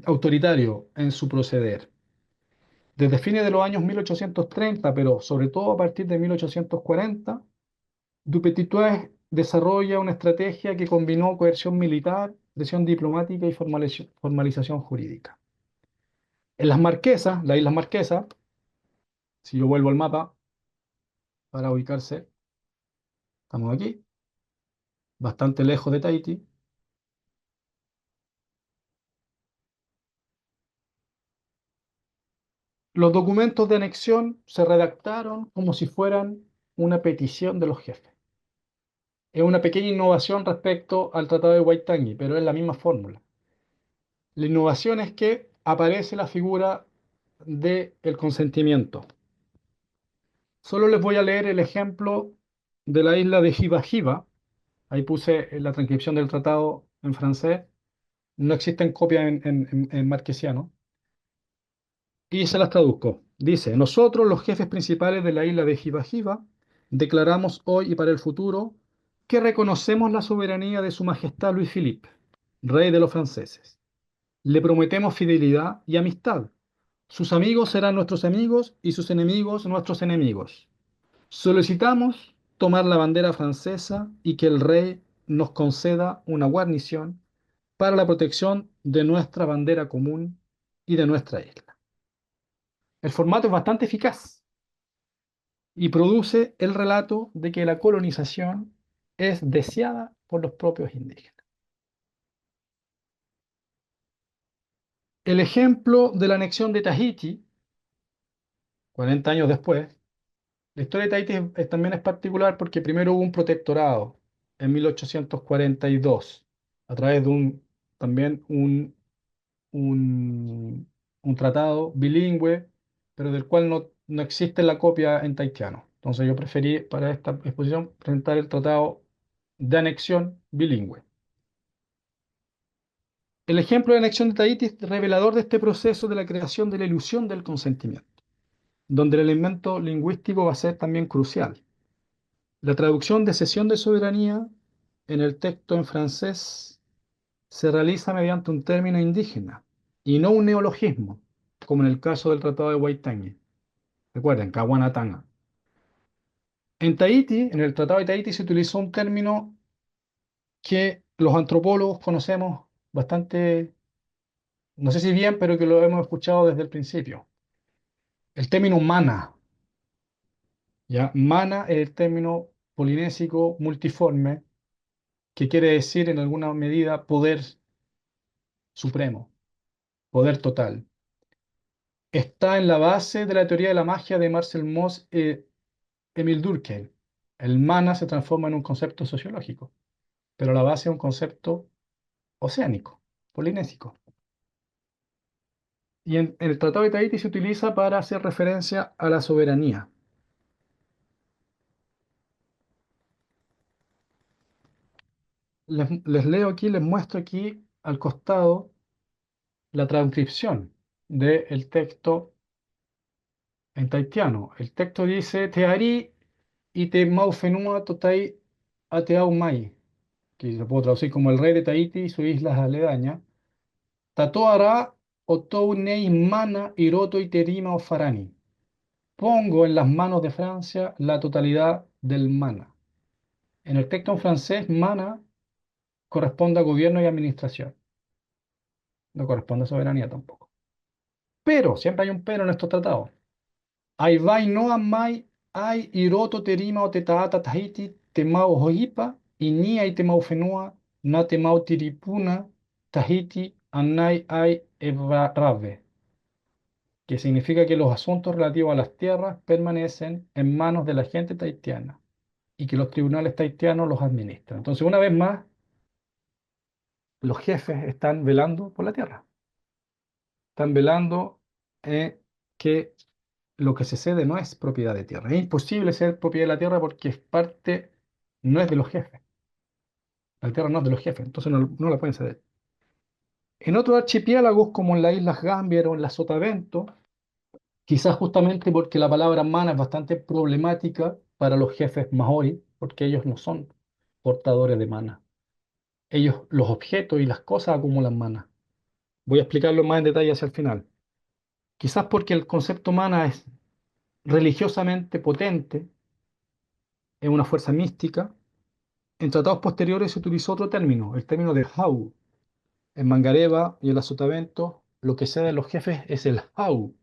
autoritario en su proceder. Desde fines de los años 1830, pero sobre todo a partir de 1840, Dupetit-Thouars desarrolla una estrategia que combinó coerción militar, presión diplomática y formalización jurídica. En las Marquesas, las Islas Marquesas, si yo vuelvo al mapa para ubicarse, estamos aquí, bastante lejos de Tahití. Los documentos de anexión se redactaron como si fueran una petición de los jefes. Es una pequeña innovación respecto al Tratado de Waitangi, pero es la misma fórmula. La innovación es que aparece la figura del consentimiento. Solo les voy a leer el ejemplo de la isla de Hiva Hiva. Ahí puse la transcripción del tratado en francés. No existen copias en marquesiano. Y se las traduzco. Dice, nosotros, los jefes principales de la isla de Hiva Hiva, declaramos hoy y para el futuro que reconocemos la soberanía de Su Majestad Luis Philippe, rey de los franceses. Le prometemos fidelidad y amistad. Sus amigos serán nuestros amigos y sus enemigos nuestros enemigos. Solicitamos tomar la bandera francesa y que el rey nos conceda una guarnición para la protección de nuestra bandera común y de nuestra isla. El formato es bastante eficaz y produce el relato de que la colonización es deseada por los propios indígenas. El ejemplo de la anexión de Tahití, 40 años después, la historia de Tahití también es particular porque primero hubo un protectorado en 1842 a través de también un, un tratado bilingüe, pero del cual no existe la copia en tahitiano. Entonces yo preferí para esta exposición presentar el tratado de anexión bilingüe. El ejemplo de anexión de Tahití es revelador de este proceso de la creación de la ilusión del consentimiento, donde el elemento lingüístico va a ser también crucial. La traducción de cesión de soberanía en el texto en francés se realiza mediante un término indígena y no un neologismo, como en el caso del Tratado de Waitangi. Recuerden, Caguanatanga. En Tahití, en el Tratado de Tahití, se utilizó un término que los antropólogos conocemos bastante, no sé si bien, pero que lo hemos escuchado desde el principio. El término mana. ¿Ya? Mana es el término polinésico multiforme que quiere decir en alguna medida poder supremo, poder total. Está en la base de la teoría de la magia de Marcel Mauss y Emil Durkheim. El mana se transforma en un concepto sociológico, pero la base es un concepto oceánico, polinésico. Y en el Tratado de Tahití se utiliza para hacer referencia a la soberanía. Les leo aquí, les muestro aquí al costado la transcripción del texto en tahitiano. El texto dice, Te ari y te maufenua totai ateau mai, que lo puedo traducir como el rey de Tahití y sus islas aledañas. Tatoara otou nei mana iroto y terima o farani. Pongo en las manos de Francia la totalidad del mana. En el texto en francés, mana corresponde a gobierno y administración. No corresponde a soberanía tampoco. Pero, siempre hay un pero en estos tratados. Ai vai no amai, ai iroto terima o tetaata tahiti temau hoipa, y ni ai temau fenua, na temau tiripuna, tahiti, anai ai evarave. Que significa que los asuntos relativos a las tierras permanecen en manos de la gente tahitiana y que los tribunales tahitianos los administran. Entonces, una vez más, los jefes están velando por la tierra, están velando que lo que se cede no es propiedad de tierra. Es imposible ser propiedad de la tierra porque es parte, no es de los jefes. La tierra no es de los jefes, entonces no la pueden ceder. En otros archipiélagos, como en las Islas Gambier o en la Sotavento, quizás justamente porque la palabra mana es bastante problemática para los jefes maori, porque ellos no son portadores de mana. Ellos, los objetos y las cosas acumulan mana. Voy a explicarlo más en detalle hacia el final. Quizás porque el concepto mana es religiosamente potente, es una fuerza mística. En tratados posteriores se utilizó otro término, el término de hau. En Mangareva y en la Sotavento, lo que ceden los jefes es el hau,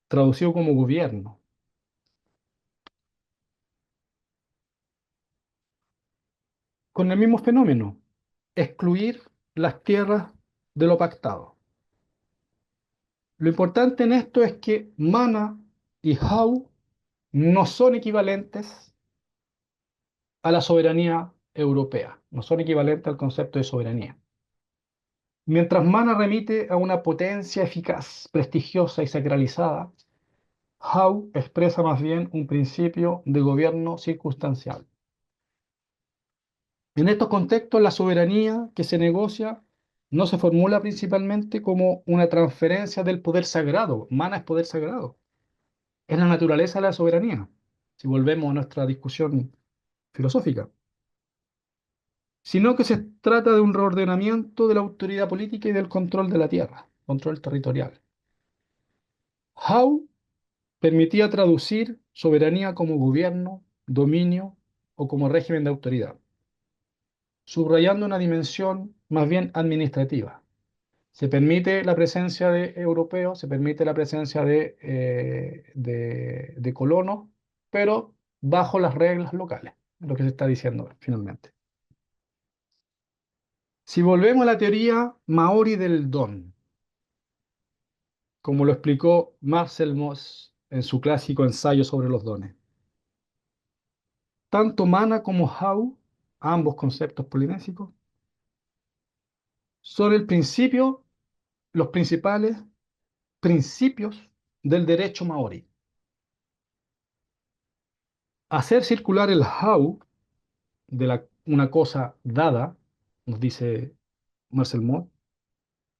traducido como gobierno. Con el mismo fenómeno, excluir las tierras de lo pactado. Lo importante en esto es que mana y hau no son equivalentes a la soberanía europea, no son equivalentes al concepto de soberanía. Mientras Mana remite a una potencia eficaz, prestigiosa y sacralizada, Howe expresa más bien un principio de gobierno circunstancial. En estos contextos, la soberanía que se negocia no se formula principalmente como una transferencia del poder sagrado. Mana es poder sagrado. Es la naturaleza de la soberanía, si volvemos a nuestra discusión filosófica, sino que se trata de un reordenamiento de la autoridad política y del control de la tierra, control territorial. Howe permitía traducir soberanía como gobierno, dominio o como régimen de autoridad, subrayando una dimensión más bien administrativa. Se permite la presencia de europeos, se permite la presencia de colonos, pero bajo las reglas locales, es lo que se está diciendo finalmente. Si volvemos a la teoría maori del don, como lo explicó Marcel Mauss en su clásico ensayo sobre los dones, tanto Mana como Hau, ambos conceptos polinésicos, son el principio, los principales principios del derecho maori. Hacer circular el Hau una cosa dada, nos dice Marcel Mauss,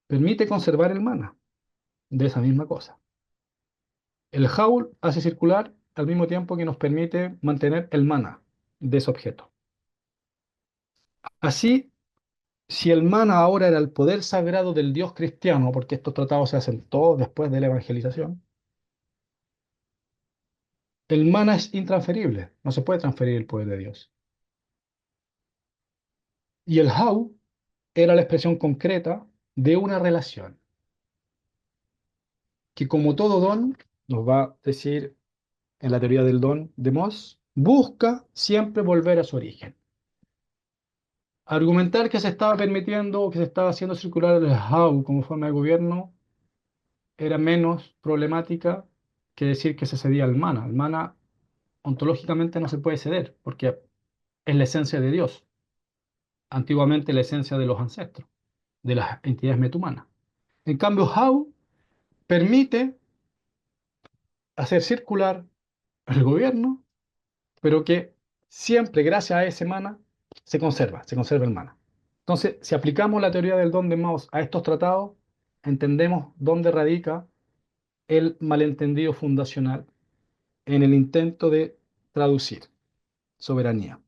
permite conservar el mana de esa misma cosa. El Hau hace circular al mismo tiempo que nos permite mantener el mana de ese objeto. Así, si el mana ahora era el poder sagrado del Dios cristiano, porque estos tratados se hacen todos después de la evangelización, el mana es intransferible, no se puede transferir el poder de Dios. Y el Hau era la expresión concreta de una relación que, como todo don, nos va a decir en la teoría del don de Moss, busca siempre volver a su origen. Argumentar que se estaba permitiendo o que se estaba haciendo circular el Hau como forma de gobierno era menos problemática que decir que se cedía al mana. El mana ontológicamente no se puede ceder porque es la esencia de Dios, antiguamente la esencia de los ancestros, de las entidades metahumanas. En cambio, Hau permite hacer circular el gobierno, pero que siempre, gracias a ese mana, se conserva el mana. Entonces, si aplicamos la teoría del don de Mauss a estos tratados, entendemos dónde radica el malentendido fundacional en el intento de traducir soberanía.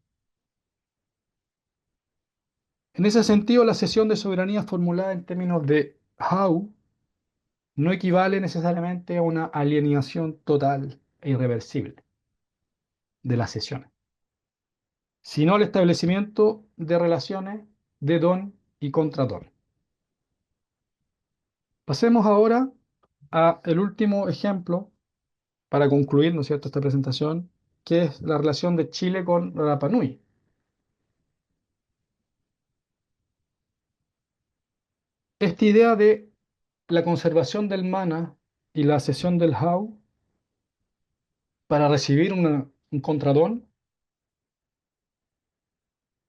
En ese sentido, la cesión de soberanía formulada en términos de Howe no equivale necesariamente a una alienación total e irreversible de las cesiones, sino al establecimiento de relaciones de don y contradón. Pasemos ahora a el último ejemplo para concluir, ¿no es cierto?, esta presentación, que es la relación de Chile con Rapa Nui. Esta idea de la conservación del mana y la cesión del Hau para recibir un contradón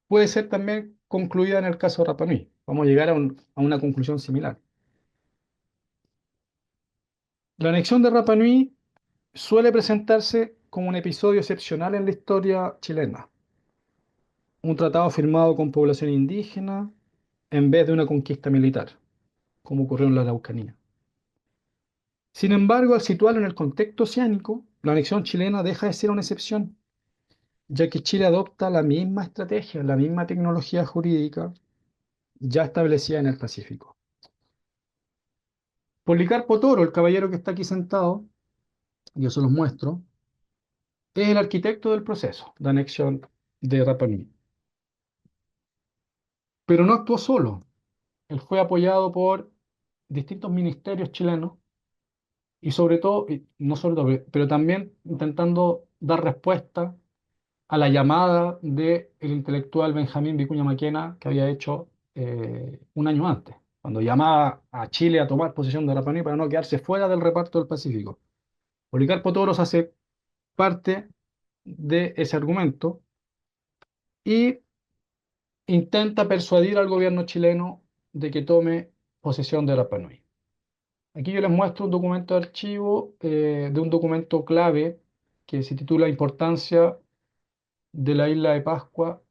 puede ser también concluida en el caso de Rapa Nui. Vamos a llegar a una conclusión similar. La anexión de Rapa Nui suele presentarse como un episodio excepcional en la historia chilena. Un tratado firmado con población indígena en vez de una conquista militar, como ocurrió en la Araucanía. Sin embargo, al situarlo en el contexto oceánico, la anexión chilena deja de ser una excepción, ya que Chile adopta la misma estrategia, la misma tecnología jurídica ya establecida en el Pacífico. Policarpo Toro, el caballero que está aquí sentado, yo se los muestro, es el arquitecto del proceso de anexión de Rapa Nui. Pero no actuó solo. Él fue apoyado por distintos ministerios chilenos y sobre todo, no sobre todo, pero también intentando dar respuesta a la llamada del intelectual Benjamín Vicuña Maquena que había hecho un año antes, cuando llamaba a Chile a tomar posesión de Rapa Nui para no quedarse fuera del reparto del Pacífico. Policarpo Toros hace parte de ese argumento y intenta persuadir al gobierno chileno de que tome posesión de Rapa Nui. Aquí yo les muestro un documento de archivo de un documento clave que se titula Importancia de la isla de Pascua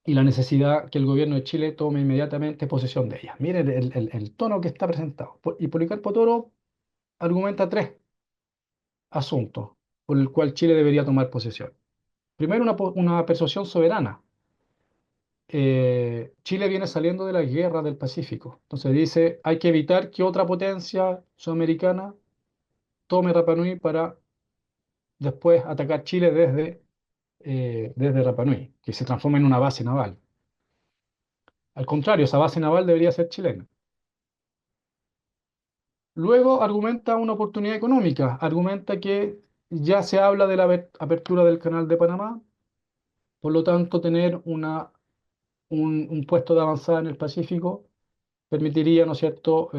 y la necesidad que el gobierno de Chile tome inmediatamente posesión de ella. Miren el tono que está presentado. Y Policarpo Toro argumenta tres asuntos por el cual Chile debería tomar posesión. Primero, una persuasión soberana. Chile viene saliendo de la guerra del Pacífico. Entonces dice, hay que evitar que otra potencia sudamericana tome Rapa Nui para después atacar Chile desde Rapa Nui, que se transforma en una base naval. Al contrario, esa base naval debería ser chilena. Luego argumenta una oportunidad económica, argumenta que ya se habla de la apertura del Canal de Panamá, por lo tanto tener un puesto de avanzada en el Pacífico permitiría, ¿no es cierto?,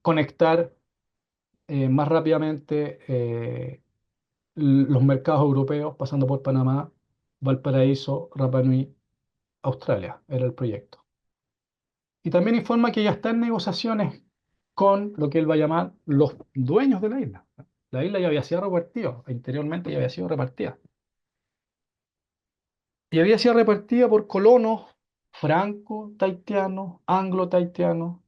conectar más rápidamente los mercados europeos, pasando por Panamá, Valparaíso, Rapa Nui, Australia, era el proyecto. Y también informa que ya está en negociaciones con lo que él va a llamar los dueños de la isla. La isla ya había sido repartida, anteriormente ya había sido repartida. Y había sido repartida por colonos franco-tahitianos, anglo-tahitianos,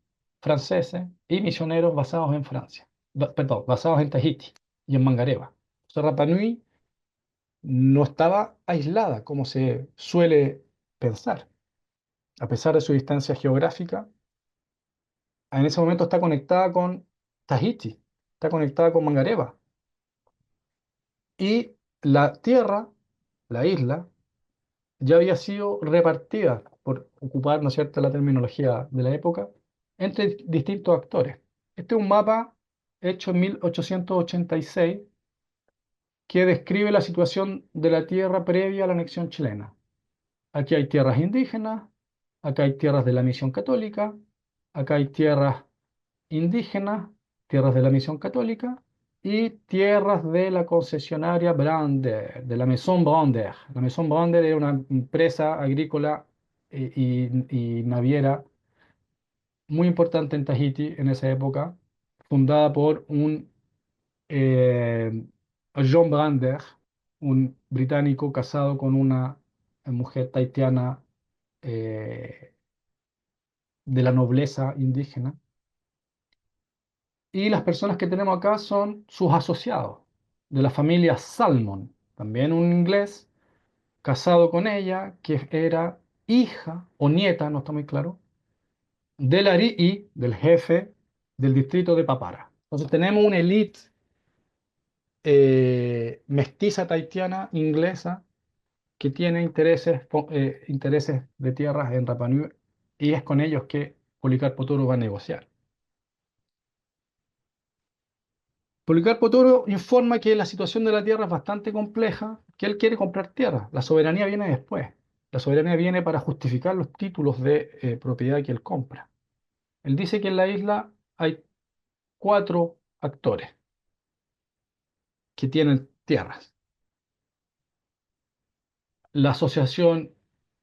franceses y misioneros basados en Francia, perdón, basados en Tahiti y en Mangareva. O sea, Rapa Nui no estaba aislada como se suele pensar. A pesar de su distancia geográfica, en ese momento está conectada con Tahiti, está conectada con Mangareva. Y la tierra, la isla, ya había sido repartida, por ocupar, ¿no es cierto?, la terminología de la época, entre distintos actores. Este es un mapa hecho en 1886 que describe la situación de la tierra previa a la anexión chilena. Aquí hay tierras indígenas, acá hay tierras de la misión católica, acá hay tierras indígenas, tierras de la misión católica y tierras de la concesionaria Brander, de la Maison Brander. La Maison Brander era una empresa agrícola y naviera muy importante en Tahiti en esa época, fundada por un John Brander, un británico casado con una mujer tahitiana de la nobleza indígena. Y las personas que tenemos acá son sus asociados, de la familia Salmon, también un inglés, casado con ella, que era hija o nieta, no está muy claro, del Ari'i, del jefe del distrito de Papara. Entonces tenemos una élite mestiza tahitiana, inglesa, que tiene intereses de tierras en Rapa Nui, y es con ellos que Policarpo Toro va a negociar. Policarpo Toro informa que la situación de la tierra es bastante compleja, que él quiere comprar tierra. La soberanía viene después. La soberanía viene para justificar los títulos de propiedad que él compra. Él dice que en la isla hay cuatro actores que tienen tierras. La asociación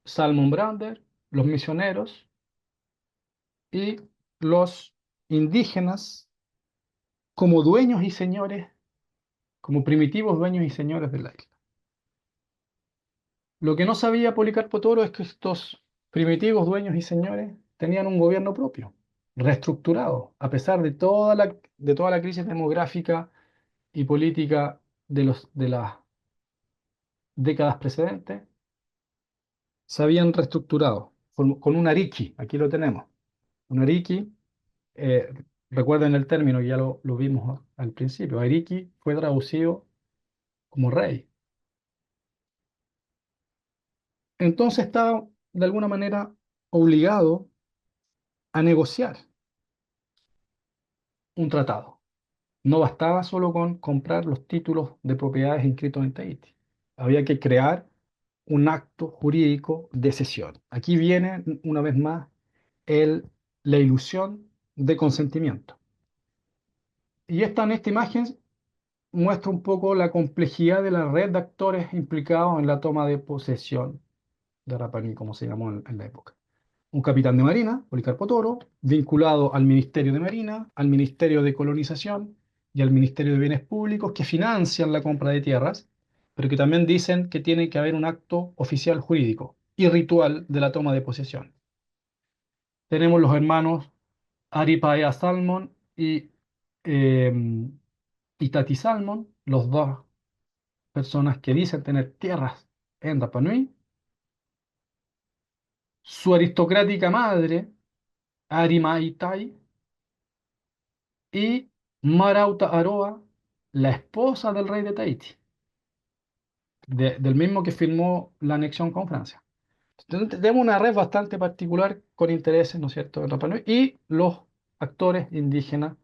Salmon Brander, los misioneros y los indígenas como dueños y señores, como primitivos dueños y señores de la isla. Lo que no sabía Policarpo Toro es que estos primitivos dueños y señores tenían un gobierno propio, reestructurado, a pesar de toda la crisis demográfica y política de las décadas precedentes, se habían reestructurado con un ariqui, aquí lo tenemos. Un ariqui, eh, recuerden el término, ya lo vimos al principio, ariqui fue traducido como rey. Entonces está de alguna manera obligado a negociar un tratado. No bastaba solo con comprar los títulos de propiedades inscritos en Tahiti. Había que crear un acto jurídico de cesión. Aquí viene una vez más la ilusión de consentimiento. Y en esta imagen muestra un poco la complejidad de la red de actores implicados en la toma de posesión de Rapa Nui, como se llamó en la época. un capitán de marina, Policarpo Toro, vinculado al Ministerio de Marina, al Ministerio de Colonización y al Ministerio de Bienes Públicos, que financian la compra de tierras, pero que también dicen que tiene que haber un acto oficial jurídico y ritual de la toma de posesión. Tenemos los hermanos Aripaya Salmon eh, y Tati Salmon, los dos personas que dicen tener tierras en Rapa Nui. Su aristocrática madre, Arimaitai, y Marauta Aroa, la esposa del rey de Tahití, del mismo que firmó la anexión con Francia. Entonces, tenemos una red bastante particular con intereses, ¿no es cierto?, en Rapa Nui, y los actores indígenas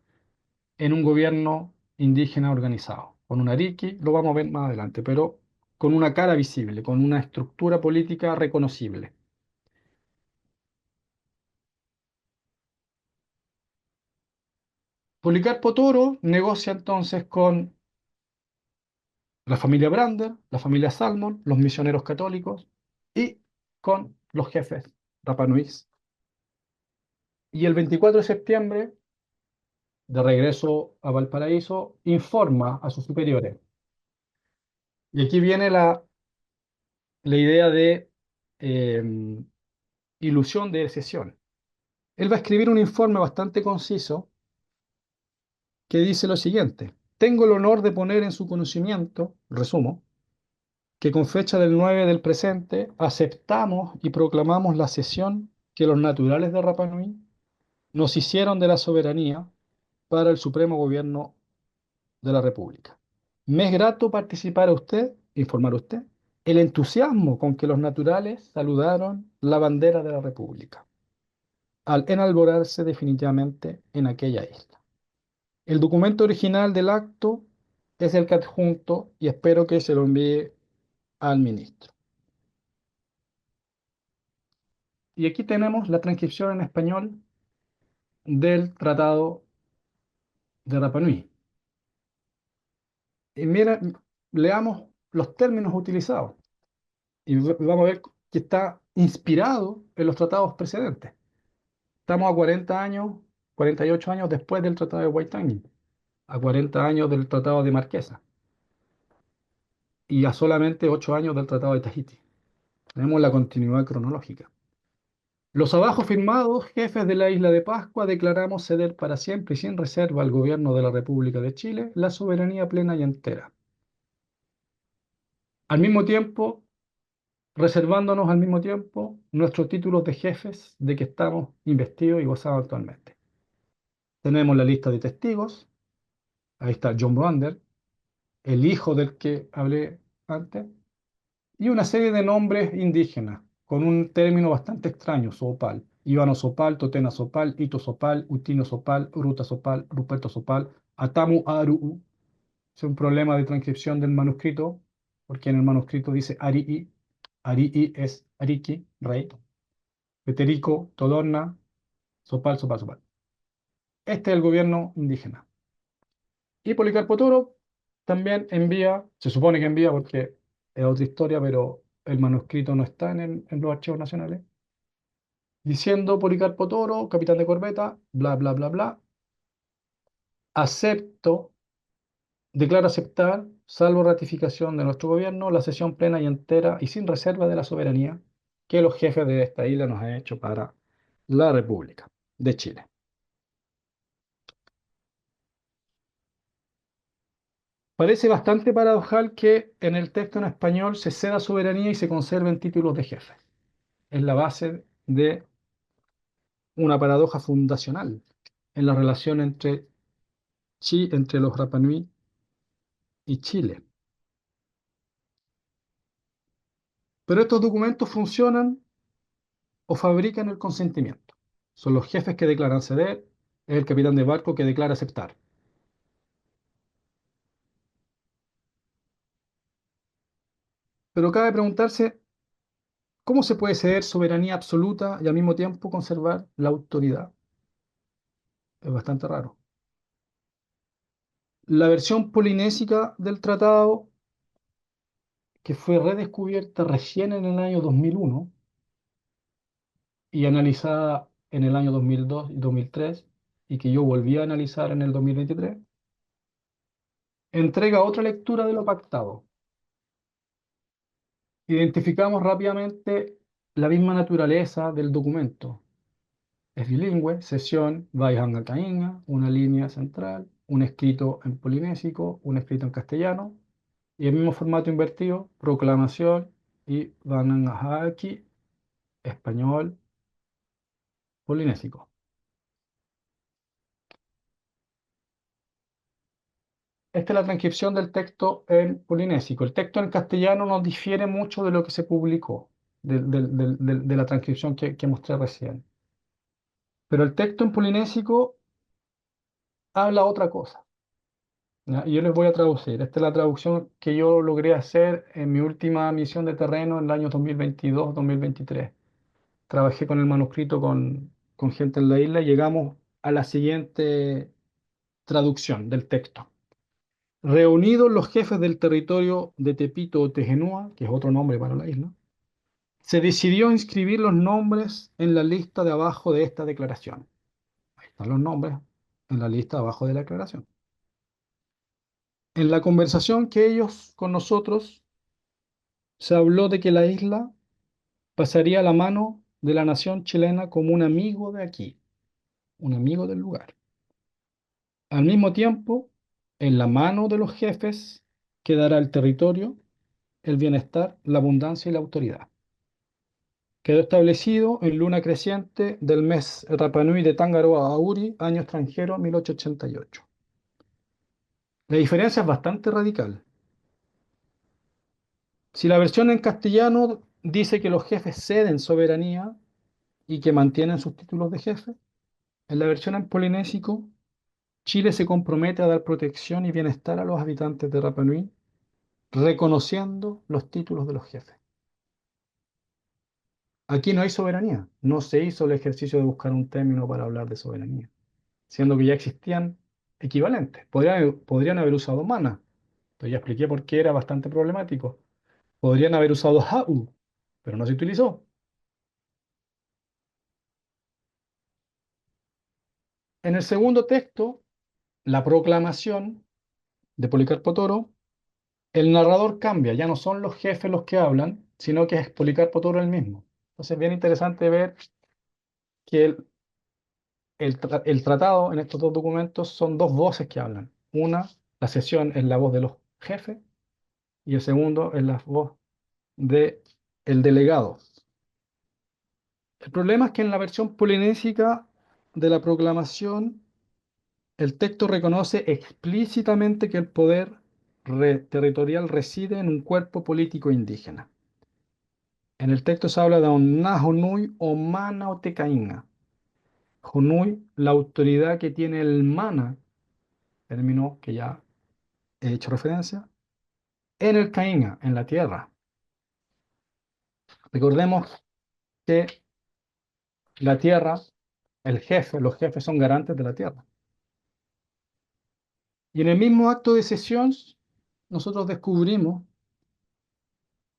en un gobierno indígena organizado, con un ariqui, lo vamos a ver más adelante, pero con una cara visible, con una estructura política reconocible. Policarpo Toro negocia entonces con la familia Brander, la familia Salmon, los misioneros católicos y con los jefes Rapanuís. Y el 24 de septiembre, de regreso a Valparaíso, informa a sus superiores. Y aquí viene la idea de eh, ilusión de decisión. Él va a escribir un informe bastante conciso que dice lo siguiente: tengo el honor de poner en su conocimiento, resumo, que con fecha del 9 del presente aceptamos y proclamamos la cesión que los naturales de Rapa Nui nos hicieron de la soberanía para el supremo gobierno de la República. Me es grato participar a usted, informar a usted, el entusiasmo con que los naturales saludaron la bandera de la República al enalborarse definitivamente en aquella isla. El documento original del acto es el que adjunto y espero que se lo envíe al ministro. Y aquí tenemos la transcripción en español del Tratado de Rapa Nui. Y mira, leamos los términos utilizados y vamos a ver que está inspirado en los tratados precedentes. Estamos a 40 años, 48 años después del Tratado de Waitangi, a 40 años del Tratado de Marquesa y a solamente 8 años del Tratado de Tahiti. Tenemos la continuidad cronológica. Los abajo firmados jefes de la isla de Pascua declaramos ceder para siempre y sin reserva al gobierno de la República de Chile la soberanía plena y entera. Al mismo tiempo, reservándonos al mismo tiempo nuestros títulos de jefes de que estamos investidos y gozados actualmente. Tenemos la lista de testigos. Ahí está John Brander, el hijo del que hablé antes, y una serie de nombres indígenas con un término bastante extraño: Sopal, Ivano Sopal, Totena Sopal, Ito Sopal, Utino Sopal, Ruta Sopal, Ruperto Sopal, Atamu Aru. Es un problema de transcripción del manuscrito, porque en el manuscrito dice Arii, Arii es Ariki, rey, Peterico, Todorna, Sopal, Sopal, Sopal. Este es el gobierno indígena. Y Policarpo Toro también envía, se supone que envía porque es otra historia, pero el manuscrito no está en los archivos nacionales, diciendo: Policarpo Toro, capitán de corbeta, bla, bla, bla, bla, acepto, declaro aceptar, salvo ratificación de nuestro gobierno, la cesión plena y entera y sin reserva de la soberanía que los jefes de esta isla nos han hecho para la República de Chile. Parece bastante paradojal que en el texto en español se ceda soberanía y se conserven títulos de jefe. Es la base de una paradoja fundacional en la relación entre los Rapa Nui y Chile. Pero estos documentos funcionan o fabrican el consentimiento. Son los jefes que declaran ceder, es el capitán de barco que declara aceptar. Pero cabe preguntarse, ¿cómo se puede ceder soberanía absoluta y al mismo tiempo conservar la autoridad? Es bastante raro. La versión polinésica del tratado, que fue redescubierta recién en el año 2001, y analizada en el año 2002 y 2003, y que yo volví a analizar en el 2023, entrega otra lectura de lo pactado. Identificamos rápidamente la misma naturaleza del documento. Es bilingüe, sesión, Vaihanga, una línea central, un escrito en polinésico, un escrito en castellano, y el mismo formato invertido, proclamación y Vanangahaki, español, polinésico. Esta es la transcripción del texto en polinésico. El texto en castellano no difiere mucho de lo que se publicó, de la transcripción que mostré recién. Pero el texto en polinésico habla otra cosa, ¿ya? Y yo les voy a traducir. Esta es la traducción que yo logré hacer en mi última misión de terreno en el año 2022-2023. Trabajé con el manuscrito con gente en la isla y llegamos a la siguiente traducción del texto. Reunidos los jefes del territorio de Tepito o Tejenúa, que es otro nombre para la isla, se decidió inscribir los nombres en la lista de abajo de esta declaración. Ahí están los nombres en la lista de abajo de la declaración. En la conversación que ellos con nosotros se habló de que la isla pasaría a la mano de la nación chilena como un amigo de aquí, un amigo del lugar. Al mismo tiempo, en la mano de los jefes quedará el territorio, el bienestar, la abundancia y la autoridad. Quedó establecido en luna creciente del mes Rapa Nui de Tangaroa Auri, año extranjero 1888. La diferencia es bastante radical. Si la versión en castellano dice que los jefes ceden soberanía y que mantienen sus títulos de jefe, en la versión en polinésico, Chile se compromete a dar protección y bienestar a los habitantes de Rapa Nui, reconociendo los títulos de los jefes. Aquí no hay soberanía, no se hizo el ejercicio de buscar un término para hablar de soberanía, siendo que ya existían equivalentes. Podrían haber usado mana, pero ya expliqué por qué era bastante problemático. Podrían haber usado ha'u, pero no se utilizó. En el segundo texto, la proclamación de Policarpo Toro, el narrador cambia, ya no son los jefes los que hablan, sino que es Policarpo Toro el mismo. Entonces es bien interesante ver que el tratado en estos dos documentos son dos voces que hablan. Una, la sesión es la voz de los jefes y el segundo es la voz del delegado. El problema es que en la versión polinésica de la proclamación, el texto reconoce explícitamente que el poder territorial reside en un cuerpo político indígena. En el texto se habla de Onahonui o Mana o Tecainga. Honui, la autoridad que tiene el Mana, término que ya he hecho referencia, en el Cainga, en la tierra. Recordemos que la tierra, el jefe, los jefes son garantes de la tierra. Y en el mismo acto de cesión, nosotros descubrimos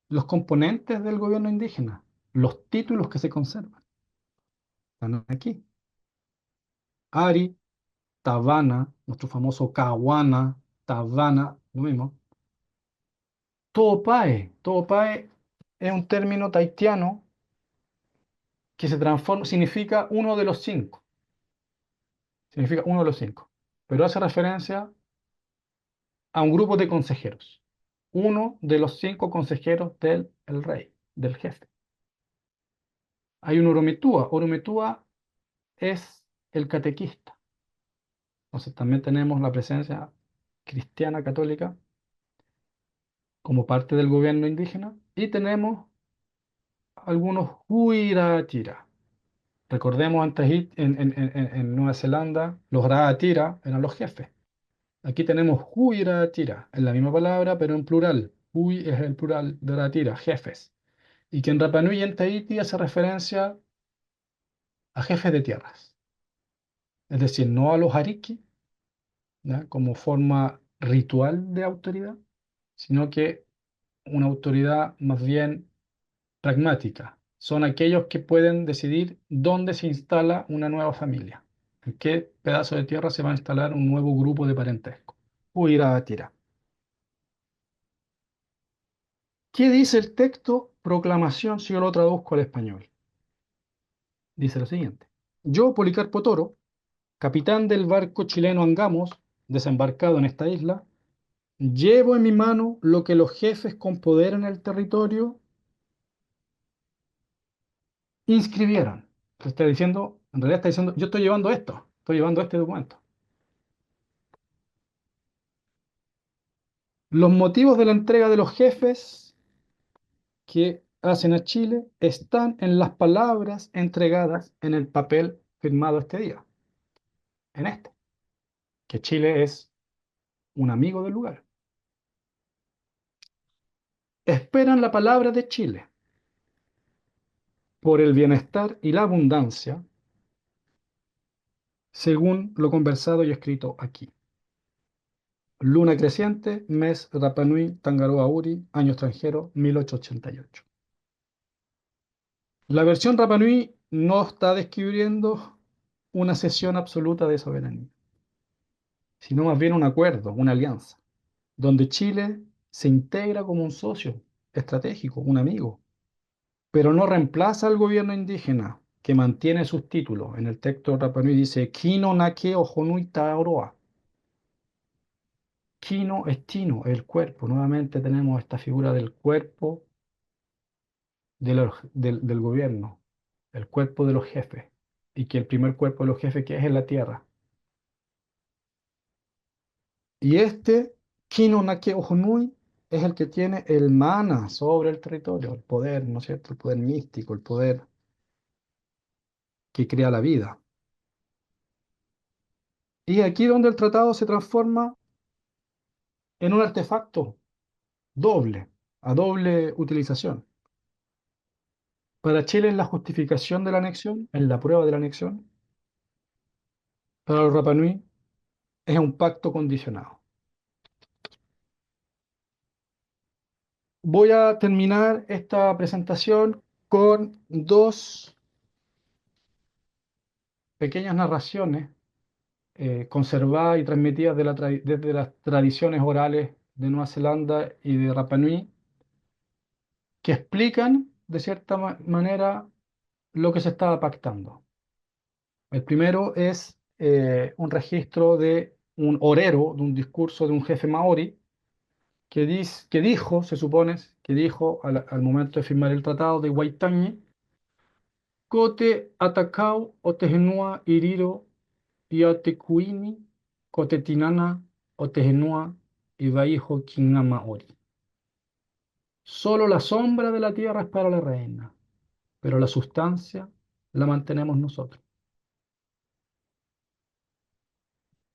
los componentes del gobierno indígena, los títulos que se conservan. Están aquí. Ari, Tabana, nuestro famoso Cahuana, Tabana, lo mismo. Topae. Topae es un término taitiano que se transforma, significa uno de los cinco. Significa uno de los cinco. Pero hace referencia a un grupo de consejeros. Uno de los cinco consejeros del el rey, del jefe. Hay un Orometúa. Orometúa es el catequista. Entonces también tenemos la presencia cristiana católica como parte del gobierno indígena y tenemos algunos Huiratira. Recordemos antes en Nueva Zelanda, los Raatira eran los jefes. Aquí tenemos Huiratira, es la misma palabra, pero en plural. Hui es el plural de Ratira, jefes. Y que en Rapa Nui y en Tahití hace referencia a jefes de tierras. Es decir, no a los ariki, ¿ya? Como forma ritual de autoridad, sino que una autoridad más bien pragmática, son aquellos que pueden decidir dónde se instala una nueva familia, en qué pedazo de tierra se va a instalar un nuevo grupo de parentesco. Tira. ¿Qué dice el texto proclamación si yo lo traduzco al español? Dice lo siguiente. Yo, Policarpo Toro, capitán del barco chileno Angamos, desembarcado en esta isla, llevo en mi mano lo que los jefes con poder en el territorio inscribieron. Está diciendo, en realidad está diciendo, yo estoy llevando esto, estoy llevando este documento. Los motivos de la entrega de los jefes que hacen a Chile están en las palabras entregadas en el papel firmado este día, en este, que Chile es un amigo del lugar. Esperan la palabra de Chile por el bienestar y la abundancia, según lo conversado y escrito aquí. Luna creciente, mes Rapa Nui, Tangaroa Uri, año extranjero, 1888. La versión Rapa Nui no está describiendo una cesión absoluta de soberanía, sino más bien un acuerdo, una alianza, donde Chile se integra como un socio estratégico, un amigo, pero no reemplaza al gobierno indígena que mantiene sus títulos. En el texto Rapa Nui dice Kino Nake Ojonui Taoroa. Kino es Tino, el cuerpo. Nuevamente tenemos esta figura del cuerpo del gobierno, el cuerpo de los jefes, y que el primer cuerpo de los jefes que es en la tierra. Y este Kino Nake Ojonui es el que tiene el mana sobre el territorio, el poder, ¿no es cierto? El poder místico, el poder que crea la vida. Y aquí donde el tratado se transforma en un artefacto doble, a doble utilización. Para Chile es la justificación de la anexión, es la prueba de la anexión. Para los Rapa Nui es un pacto condicionado. Voy a terminar esta presentación con dos pequeñas narraciones conservadas y transmitidas desde las tradiciones orales de Nueva Zelanda y de Rapa Nui, que explican de cierta manera lo que se estaba pactando. El primero es un registro de un orero, de un discurso de un jefe maori, que dijo, se supone, que dijo al momento de firmar el tratado de Waitangi, Kote atakau o tehenua iriro y o tekuini, kote tinana o tehenua y vaijo kinama ori. Solo la sombra de la tierra es para la reina, pero la sustancia la mantenemos nosotros.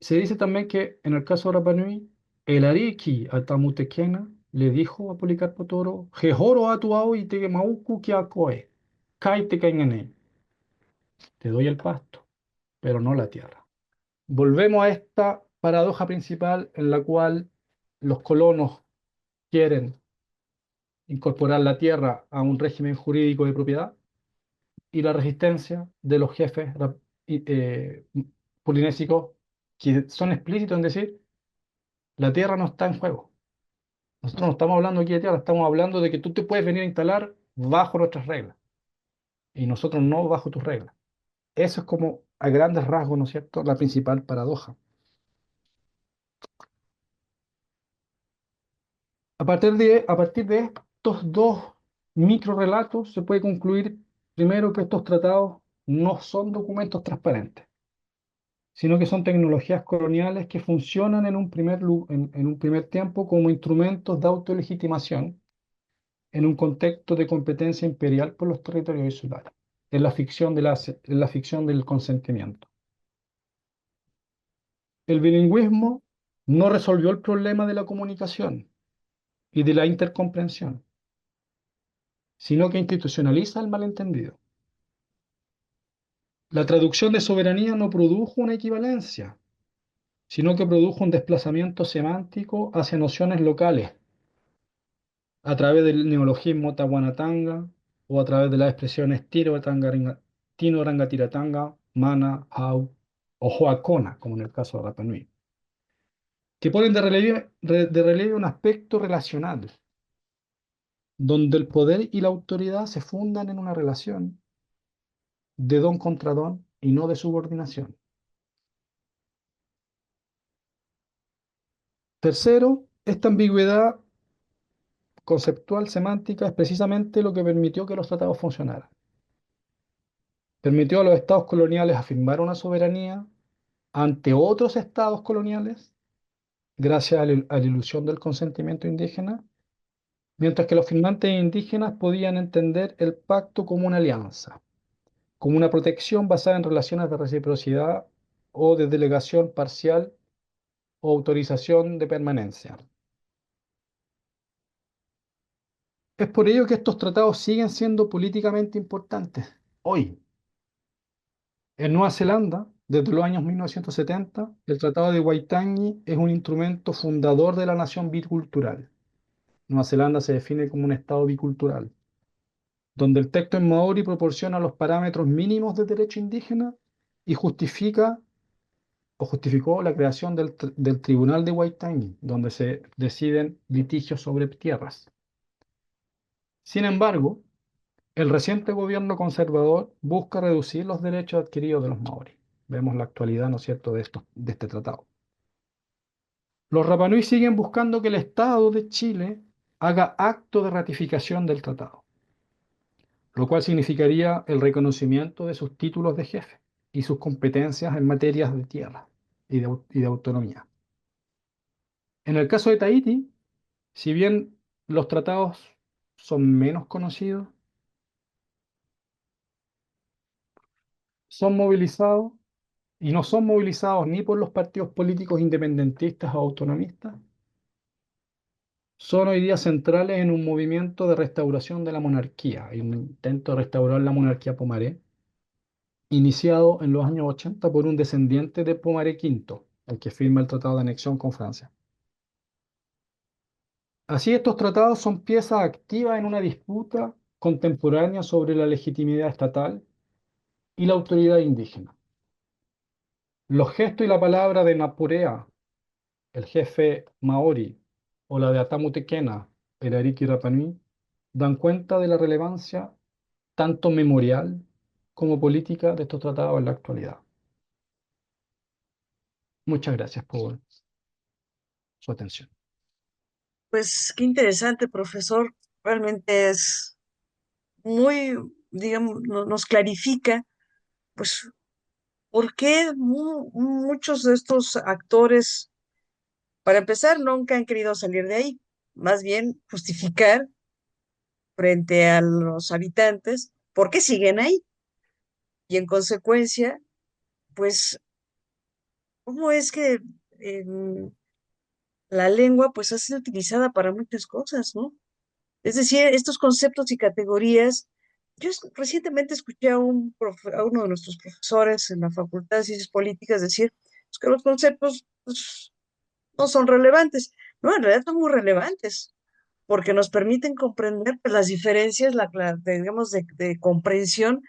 Se dice también que en el caso de Rapa Nui, el Ariki a Tamutekena le dijo a Policarpo Toro, Jehoro atu au y te mauku ki akoe, kai te kaingene. Te doy el pasto, pero no la tierra. Volvemos a esta paradoja principal en la cual los colonos quieren incorporar la tierra a un régimen jurídico de propiedad y la resistencia de los jefes polinésicos que son explícitos en decir, la tierra no está en juego. Nosotros no estamos hablando aquí de tierra, estamos hablando de que tú te puedes venir a instalar bajo nuestras reglas y nosotros no bajo tus reglas. Eso es como a grandes rasgos, ¿no es cierto?, la principal paradoja. A partir de estos dos microrelatos se puede concluir primero que estos tratados no son documentos transparentes, sino que son tecnologías coloniales que funcionan en un primer tiempo como instrumentos de autolegitimación en un contexto de competencia imperial por los territorios insulares, en la ficción del consentimiento. El bilingüismo no resolvió el problema de la comunicación y de la intercomprensión, sino que institucionaliza el malentendido. La traducción de soberanía no produjo una equivalencia, sino que produjo un desplazamiento semántico hacia nociones locales, a través del neologismo tahuanatanga o a través de las expresiones Tino Rangatiratanga, Mana, Hau o Hoakona, como en el caso de Rapa Nui, que ponen de relieve un aspecto relacional, donde el poder y la autoridad se fundan en una relación de don contra don y no de subordinación. Tercero, esta ambigüedad conceptual semántica es precisamente lo que permitió que los tratados funcionaran. Permitió a los estados coloniales afirmar una soberanía ante otros estados coloniales gracias a la ilusión del consentimiento indígena, mientras que los firmantes indígenas podían entender el pacto como una alianza, como una protección basada en relaciones de reciprocidad o de delegación parcial o autorización de permanencia. Es por ello que estos tratados siguen siendo políticamente importantes hoy. En Nueva Zelanda, desde los años 1970, el Tratado de Waitangi es un instrumento fundador de la nación bicultural. Nueva Zelanda se define como un estado bicultural, donde el texto en maori proporciona los parámetros mínimos de derecho indígena y justificó la creación del Tribunal de Waitangi, donde se deciden litigios sobre tierras. Sin embargo, el reciente gobierno conservador busca reducir los derechos adquiridos de los maoris. Vemos la actualidad, ¿no es cierto?, de este tratado. Los Rapanui siguen buscando que el Estado de Chile haga acto de ratificación del tratado, lo cual significaría el reconocimiento de sus títulos de jefe y sus competencias en materias de tierra y de autonomía. En el caso de Tahití, si bien los tratados son menos conocidos, son movilizados y no son movilizados ni por los partidos políticos independentistas o autonomistas, son hoy día centrales en un movimiento de restauración de la monarquía, hay un intento de restaurar la monarquía Pomaré, iniciado en los años 80 por un descendiente de Pomaré V, el que firma el Tratado de Anexión con Francia. Así, estos tratados son piezas activas en una disputa contemporánea sobre la legitimidad estatal y la autoridad indígena. Los gestos y la palabra de Napurea, el jefe maori, o la de Atamu Tekena, el Ariki Rapanui, dan cuenta de la relevancia tanto memorial como política de estos tratados en la actualidad. Muchas gracias por su atención. Pues qué interesante, profesor. Realmente es muy, digamos, nos clarifica, pues, por qué muchos de estos actores, para empezar, nunca han querido salir de ahí. Más bien justificar frente a los habitantes por qué siguen ahí. Y en consecuencia, pues, ¿cómo es que la lengua, pues, ha sido utilizada para muchas cosas, ¿no? Es decir, estos conceptos y categorías, recientemente escuché a uno de nuestros profesores en la Facultad de Ciencias Políticas decir pues, que los conceptos pues, no son relevantes. No, en realidad son muy relevantes, porque nos permiten comprender pues, las diferencias, digamos, de comprensión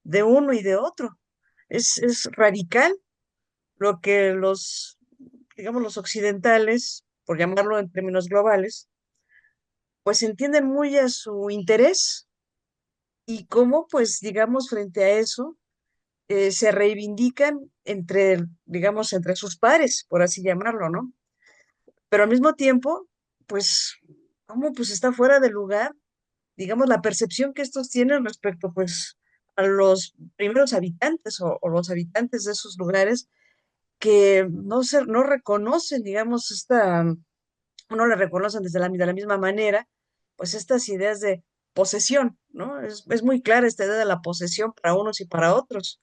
de uno y de otro. Es radical lo que digamos, los occidentales, por llamarlo en términos globales, pues entienden muy a su interés y cómo, pues, digamos, frente a eso, se reivindican digamos, entre sus pares, por así llamarlo, ¿no? Pero al mismo tiempo, pues, cómo, pues, está fuera de lugar, digamos, la percepción que estos tienen respecto, pues, a los primeros habitantes o los habitantes de esos lugares que no reconocen, digamos, no le reconocen de la misma manera, pues estas ideas de posesión, ¿no? Es muy clara esta idea de la posesión para unos y para otros.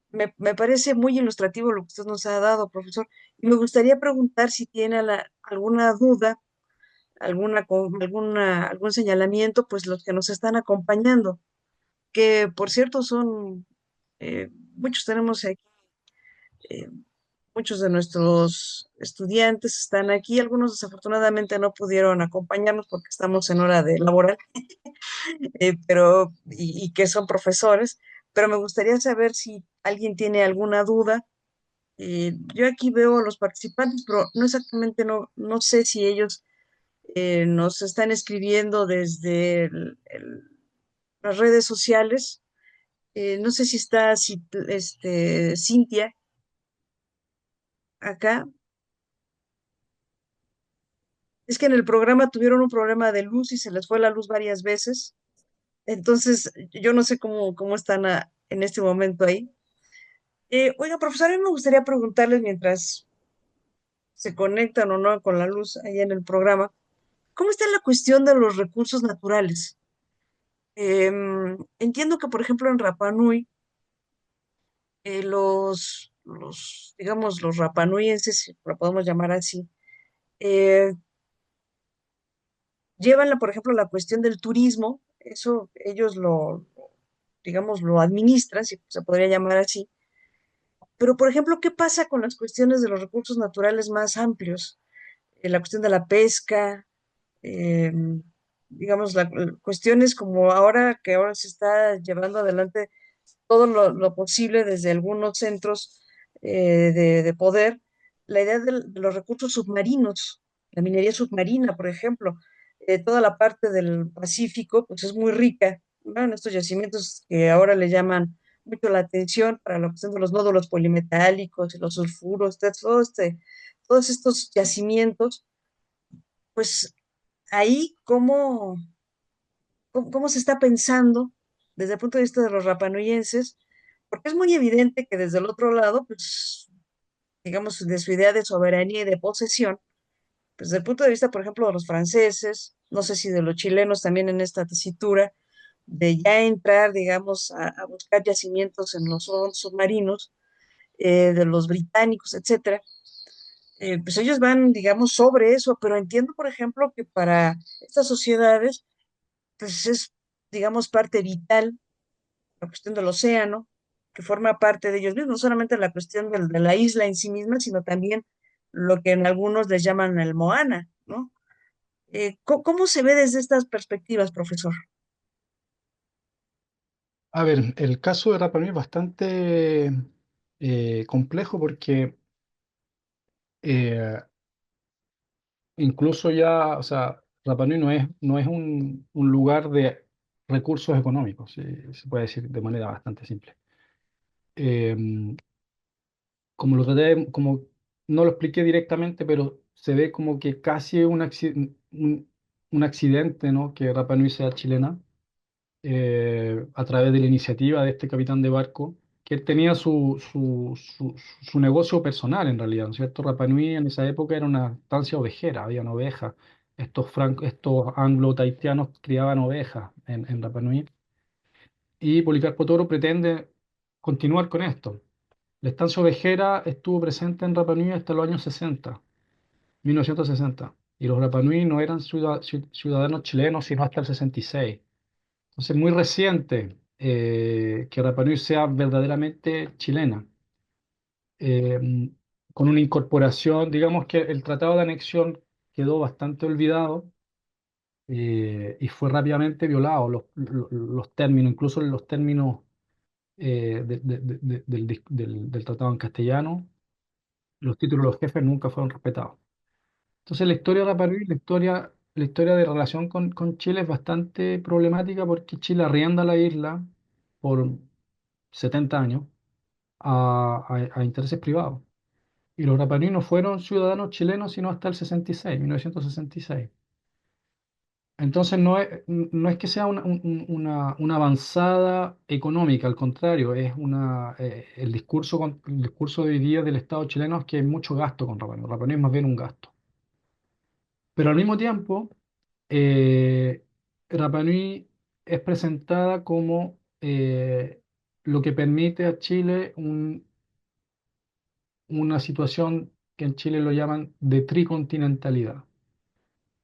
Me parece muy ilustrativo lo que usted nos ha dado, profesor. Y me gustaría preguntar si tiene alguna duda, algún señalamiento, pues los que nos están acompañando, que por cierto muchos tenemos aquí, eh, muchos de nuestros estudiantes están aquí, algunos desafortunadamente no pudieron acompañarnos porque estamos en hora de laboral, y que son profesores, pero me gustaría saber si alguien tiene alguna duda. Yo aquí veo a los participantes, pero no exactamente, no sé si ellos nos están escribiendo desde las redes sociales. No sé si está Cintia acá. Es que en el programa tuvieron un problema de luz y se les fue la luz varias veces. Entonces, yo no sé cómo están en este momento ahí. Oiga, profesor, a mí me gustaría preguntarles mientras se conectan o no con la luz ahí en el programa, ¿cómo está la cuestión de los recursos naturales? Entiendo que, por ejemplo, en Rapa Nui, digamos, los rapanuyenses, si lo podemos llamar así, eh, llevan, por ejemplo, la cuestión del turismo, eso ellos digamos, lo administran, si se podría llamar así. Pero, por ejemplo, ¿qué pasa con las cuestiones de los recursos naturales más amplios? La cuestión de la pesca, eh, digamos, cuestiones como ahora se está llevando adelante todo lo posible desde algunos centros de poder, la idea de los recursos submarinos, la minería submarina, por ejemplo, toda la parte del Pacífico, pues es muy rica, ¿no? En estos yacimientos que ahora le llaman mucho la atención para la cuestión de los nódulos polimetálicos y los sulfuros, todos estos yacimientos, pues ahí cómo se está pensando desde el punto de vista de los rapanuyenses, porque es muy evidente que desde el otro lado, pues, digamos, de su idea de soberanía y de posesión, pues desde el punto de vista, por ejemplo, de los franceses, no sé si de los chilenos también en esta tesitura, de ya entrar, digamos, a buscar yacimientos en los fondos submarinos, de los británicos, etcétera, pues ellos van, digamos, sobre eso, pero entiendo, por ejemplo, que para estas sociedades, pues es, digamos, parte vital la cuestión del océano, que forma parte de ellos mismos, no solamente la cuestión de la isla en sí misma, sino también lo que en algunos les llaman el Moana, ¿no? ¿Cómo se ve desde estas perspectivas, profesor? A ver, el caso de Rapa Nui es bastante complejo porque eh, incluso ya, o sea, Rapa Nui no es un lugar de recursos económicos, se puede decir de manera bastante simple. Eh, como no lo expliqué directamente, pero se ve como que casi un accidente, ¿no? Que Rapa Nui sea chilena, a través de la iniciativa de este capitán de barco, que él tenía su negocio personal en realidad, ¿no es cierto? Rapa Nui en esa época era una estancia ovejera, habían ovejas. Estos anglo-tahitianos criaban ovejas en Rapa Nui, y Policarpo Toro pretende continuar con esto. La estancia ovejera estuvo presente en Rapa Nui hasta los años 60, 1960, y los Rapa Nui no eran ciudadanos chilenos sino hasta el 66. Entonces, muy reciente que Rapa Nui sea verdaderamente chilena, eh, con una incorporación, digamos que el tratado de anexión quedó bastante olvidado, y fue rápidamente violado los términos, incluso los términos del tratado en castellano, los títulos de los jefes nunca fueron respetados. Entonces la historia de Rapa Nui, la historia de relación con Chile es bastante problemática porque Chile arrienda la isla por 70 años a intereses privados. Y los Rapa Nui no fueron ciudadanos chilenos sino hasta el 66, 1966. Entonces no es que sea una avanzada económica, al contrario, el discurso de hoy día del Estado chileno es que hay mucho gasto con Rapa Nui. Rapa Nui es más bien un gasto. Pero al mismo tiempo, eh, Rapa Nui es presentada como lo que permite a Chile una situación que en Chile lo llaman de tricontinentalidad.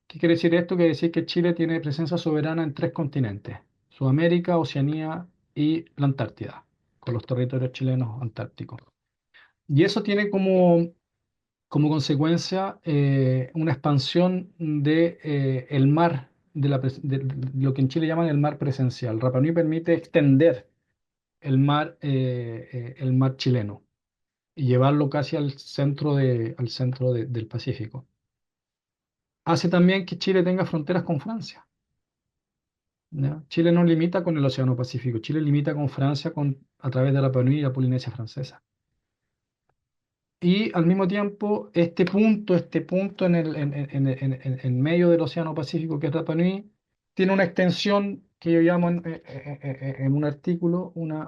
¿Qué quiere decir esto? Quiere decir que Chile tiene presencia soberana en tres continentes: Sudamérica, Oceanía y la Antártida, con los territorios chilenos antárticos. Y eso tiene como consecuencia una expansión de el mar de lo que en Chile llaman el mar presencial. Rapa Nui permite extender el mar chileno y llevarlo casi al centro del Pacífico. Hace también que Chile tenga fronteras con Francia. ¿Ya? Chile no limita con el Océano Pacífico, Chile limita con Francia a través de Rapa Nui y la Polinesia Francesa. Y al mismo tiempo, este punto en medio del Océano Pacífico, que es Rapa Nui, tiene una extensión que yo llamo en un artículo una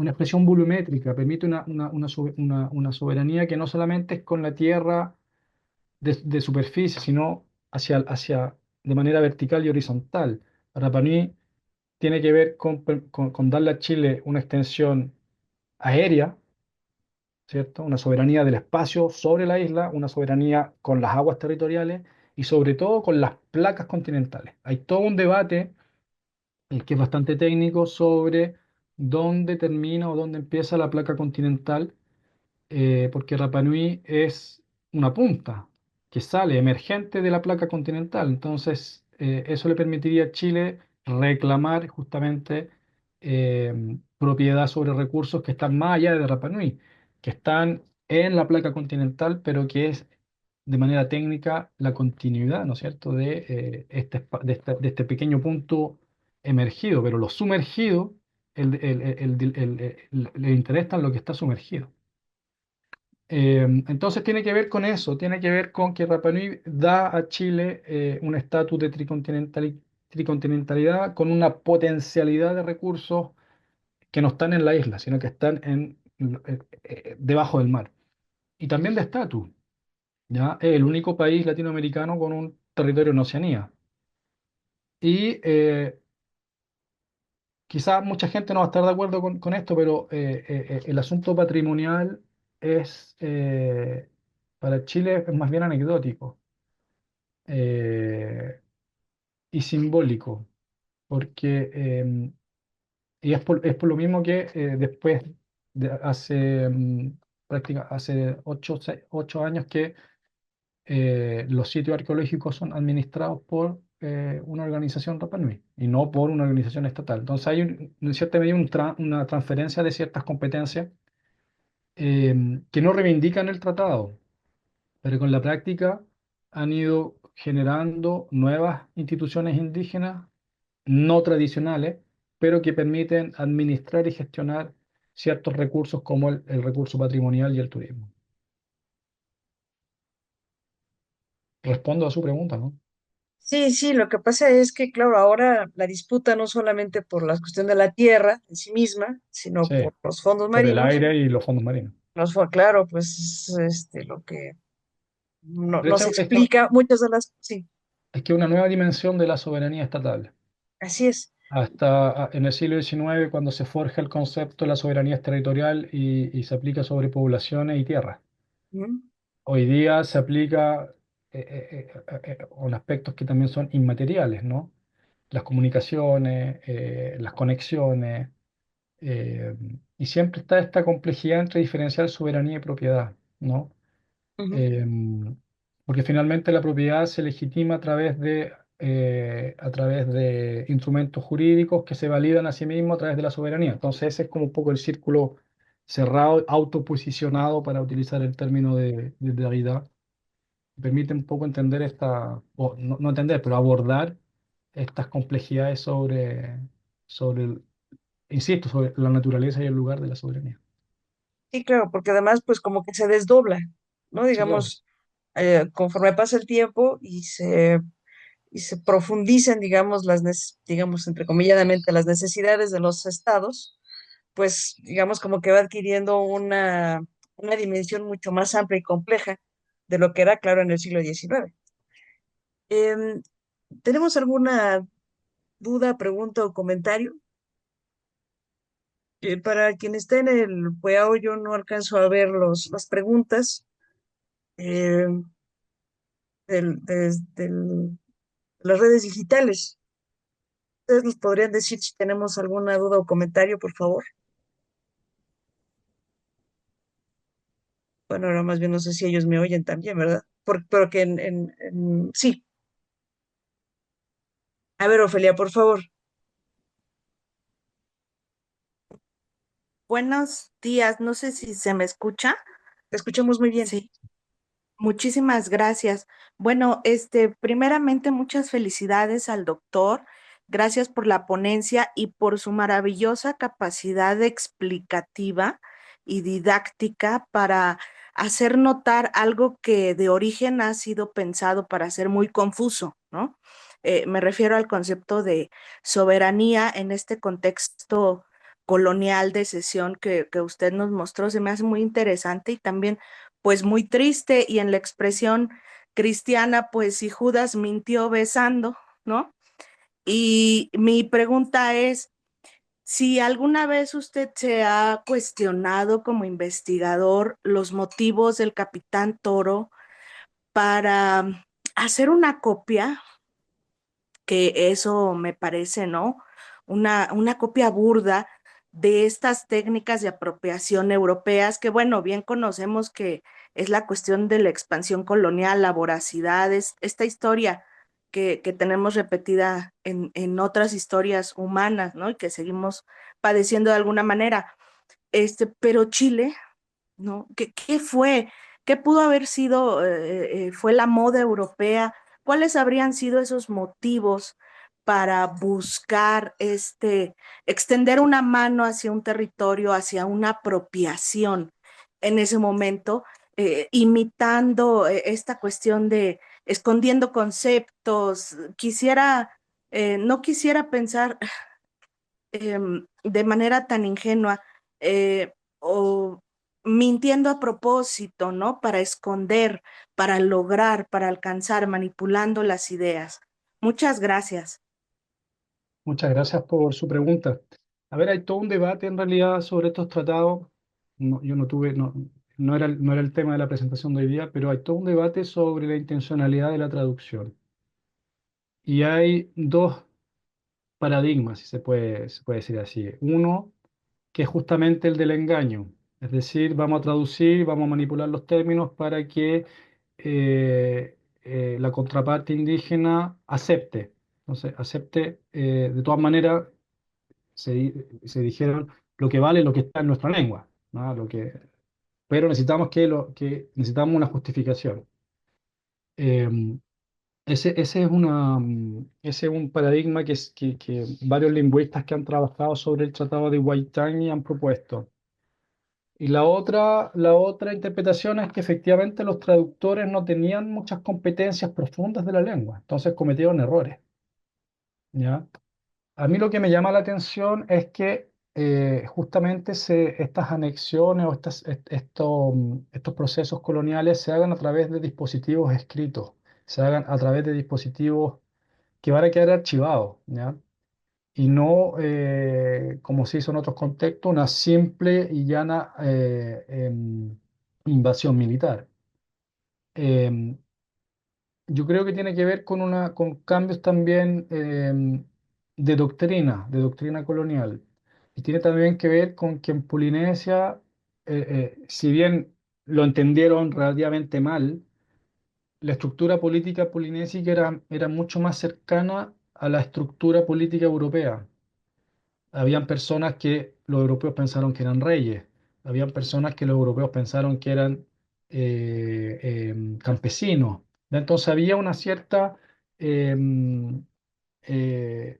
expresión volumétrica, permite una soberanía que no solamente es con la tierra de superficie, sino de manera vertical y horizontal. Rapa Nui tiene que ver con darle a Chile una extensión aérea, ¿cierto? Una soberanía del espacio sobre la isla, una soberanía con las aguas territoriales y sobre todo con las placas continentales. Hay todo un debate, que es bastante técnico, sobre dónde termina o dónde empieza la placa continental, porque Rapa Nui es una punta que sale emergente de la placa continental. Entonces, eso le permitiría a Chile reclamar justamente propiedad sobre recursos que están más allá de Rapa Nui, que están en la placa continental, pero que es de manera técnica la continuidad, ¿no es cierto?, de este pequeño punto emergido, pero lo sumergido, le interesa lo que está sumergido. Entonces tiene que ver con eso, tiene que ver con que Rapa Nui da a Chile un estatus de tricontinentalidad con una potencialidad de recursos que no están en la isla, sino que están debajo del mar. Y también de estatus, ¿ya? Es el único país latinoamericano con un territorio en Oceanía. Y quizás mucha gente no va a estar de acuerdo con esto, pero el asunto patrimonial es, para Chile es más bien anecdótico eh, y simbólico, porque, es por lo mismo que después de hace 8 años que los sitios arqueológicos son administrados por una organización Rapa Nui y no por una organización estatal. Entonces hay en cierta medida una transferencia de ciertas competencias que no reivindican el tratado, pero con la práctica han ido generando nuevas instituciones indígenas no tradicionales, pero que permiten administrar y gestionar ciertos recursos como el recurso patrimonial y el turismo. Respondo a su pregunta, ¿no? Sí, sí, lo que pasa es que, claro, ahora la disputa no solamente por la cuestión de la tierra en sí misma, sino Sí, por los fondos por el marinos. aire y los fondos marinos. Claro, pues lo que no, Pero nos explica muchas de las... Sí, es que una nueva dimensión de la soberanía estatal. así es. Hasta en el siglo XIX, cuando se forja el concepto de la soberanía territorial y se aplica sobre poblaciones y tierras. Ujú, Hoy día se aplica con aspectos que también son inmateriales, ¿no? Las comunicaciones, las conexiones, eh, y siempre está esta complejidad entre diferenciar soberanía y propiedad, ¿no? ujú, Eh, Porque finalmente la propiedad se legitima a través de instrumentos jurídicos que se validan a sí mismos a través de la soberanía. Entonces ese es como un poco el círculo cerrado, autoposicionado, para utilizar el término de Derrida. Permite un poco entender o no entender, pero abordar estas complejidades sobre, insisto, sobre la naturaleza y el lugar de la soberanía. sí, claro, porque además, pues como que se desdobla, ¿no? Sí, claro. Digamos, conforme pasa el tiempo y se profundizan, digamos, digamos, entrecomilladamente, las necesidades de los estados, pues, digamos, como que va adquiriendo una dimensión mucho más amplia y compleja de lo que era, claro, en el siglo XIX. Em, ¿Tenemos alguna duda, pregunta o comentario? Para quien está en el PUEAO, yo no alcanzo a ver las preguntas eh, de las redes digitales. ¿Ustedes nos podrían decir si tenemos alguna duda o comentario, por favor? Bueno, ahora más bien no sé si ellos me oyen también, ¿verdad? Pero que sí. A ver, Ofelia, por favor. Buenos días, no sé si se me escucha. Te escuchamos muy bien. Sí, muchísimas gracias. Bueno, primeramente muchas felicidades al doctor. Gracias por la ponencia y por su maravillosa capacidad explicativa y didáctica para hacer notar algo que de origen ha sido pensado para ser muy confuso, ¿no? Me refiero al concepto de soberanía en este contexto colonial de cesión que usted nos mostró. Se me hace muy interesante y también pues muy triste, y en la expresión cristiana, pues si Judas mintió besando, ¿no? Y mi pregunta es, si alguna vez usted se ha cuestionado como investigador los motivos del Capitán Toro para hacer una copia, que eso me parece, ¿no? Una copia burda de estas técnicas de apropiación europeas que, bueno, bien conocemos que es la cuestión de la expansión colonial, la voracidad, esta historia que tenemos repetida en otras historias humanas, ¿no? Y que seguimos padeciendo de alguna manera. Pero Chile, ¿no? ¿Qué fue? ¿Qué pudo haber sido? ¿Fue la moda europea? ¿Cuáles habrían sido esos motivos para buscar extender una mano hacia un territorio, hacia una apropiación en ese momento, imitando esta cuestión de escondiendo conceptos? No quisiera pensar de manera tan ingenua, o mintiendo a propósito, ¿no? Para esconder, para lograr, para alcanzar, manipulando las ideas. Muchas gracias. Muchas gracias por su pregunta. A ver, hay todo un debate en realidad sobre estos tratados. Yo no tuve, no era el tema de la presentación de hoy día, pero hay todo un debate sobre la intencionalidad de la traducción. Y hay dos paradigmas, si se puede decir así. Uno, que es justamente el del engaño. Es decir, vamos a traducir, vamos a manipular los términos para que la contraparte indígena acepte. Entonces, acepte, de todas maneras, se dijeron lo que vale lo que está en nuestra lengua, ¿no? Pero necesitamos necesitamos una justificación. Eh, ese es un paradigma que varios lingüistas que han trabajado sobre el Tratado de Waitangi han propuesto. Y la otra interpretación es que efectivamente los traductores no tenían muchas competencias profundas de la lengua, entonces cometieron errores, ¿ya? A mí lo que me llama la atención es que justamente estas anexiones o estos procesos coloniales se hagan a través de dispositivos escritos, se hagan a través de dispositivos que van a quedar archivados, ¿ya? Y no, como se hizo en otros contextos, una simple y llana invasión militar. Em, yo creo que tiene que ver con cambios también de doctrina colonial. Y tiene también que ver con que en Polinesia, si bien lo entendieron relativamente mal, la estructura política polinésica era mucho más cercana a la estructura política europea. Habían personas que los europeos pensaron que eran reyes, habían personas que los europeos pensaron que eran campesinos. Entonces había una cierta, em, eh,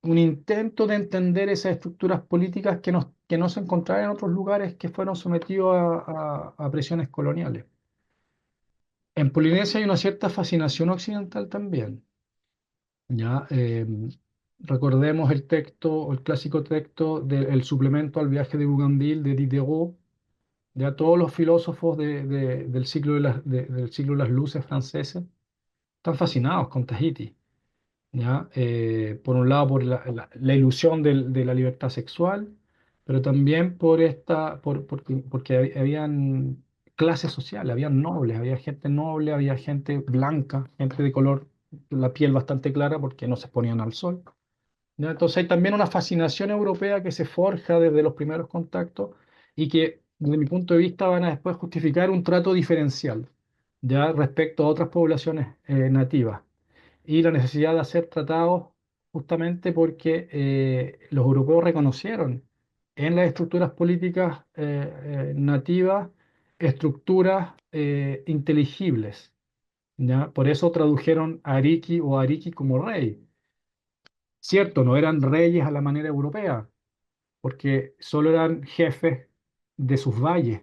un intento de entender esas estructuras políticas que no se encontraban en otros lugares que fueron sometidos a presiones coloniales. En Polinesia hay una cierta fascinación occidental también. Ya, recordemos el texto, el clásico texto del suplemento al viaje de Bougainville de Diderot. Ya todos los filósofos del siglo de las luces franceses están fascinados con Tahiti. ¿Ya? Por un lado, por la ilusión de la libertad sexual, pero también porque habían clases sociales, habían nobles, había gente noble, había gente blanca, gente de color, la piel bastante clara porque no se ponían al sol. ¿Ya? Entonces hay también una fascinación europea que se forja desde los primeros contactos y que, desde mi punto de vista, van a después justificar un trato diferencial, ya respecto a otras poblaciones nativas. y la necesidad de hacer tratados justamente porque los europeos reconocieron en las estructuras políticas nativas estructuras inteligibles, ¿ya? Por eso tradujeron Ariki o Ariki como rey. Cierto, no eran reyes a la manera europea, porque solo eran jefes de sus valles,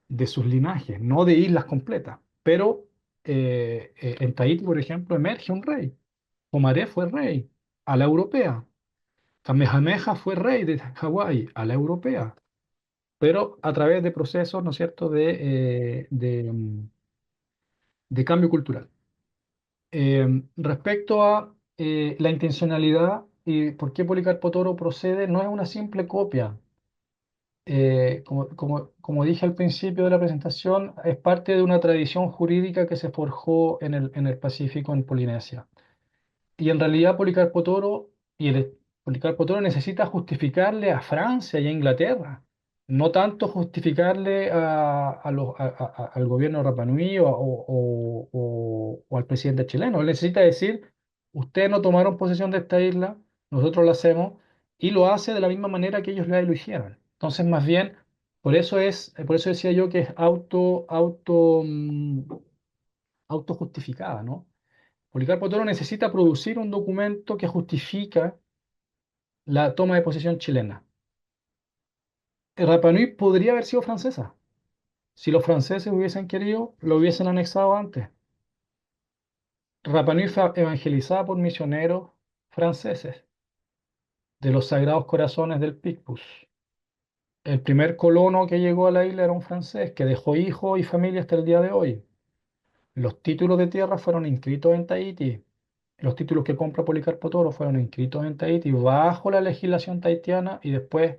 de sus linajes, no de islas completas. Pero en Tahití, por ejemplo, emerge un rey. Pomaré fue rey a la europea. Kamehameha fue rey de Hawái a la europea, pero a través de procesos, ¿no es cierto?, de cambio cultural. Respecto a la intencionalidad y por qué Policarpo Toro procede, no es una simple copia. Como dije al principio de la presentación, es parte de una tradición jurídica que se forjó en el Pacífico, en Polinesia. Y en realidad Policarpo Toro, Policarpo Toro necesita justificarle a Francia y a Inglaterra, no tanto justificarle al gobierno de Rapa Nui o al presidente chileno. Él necesita decir, ustedes no tomaron posesión de esta isla, nosotros lo hacemos, y lo hace de la misma manera que ellos lo hicieron. Entonces, más bien, por eso decía yo que es autojustificada, ¿no? Policarpo Toro necesita producir un documento que justifica la toma de posesión chilena. Rapa Nui podría haber sido francesa. Si los franceses hubiesen querido, lo hubiesen anexado antes. Rapa Nui fue evangelizada por misioneros franceses de los Sagrados Corazones del Picpus. El primer colono que llegó a la isla era un francés que dejó hijos y familia hasta el día de hoy. Los títulos de tierra fueron inscritos en Tahití. Los títulos que compra Policarpo Toro fueron inscritos en Tahití bajo la legislación tahitiana y después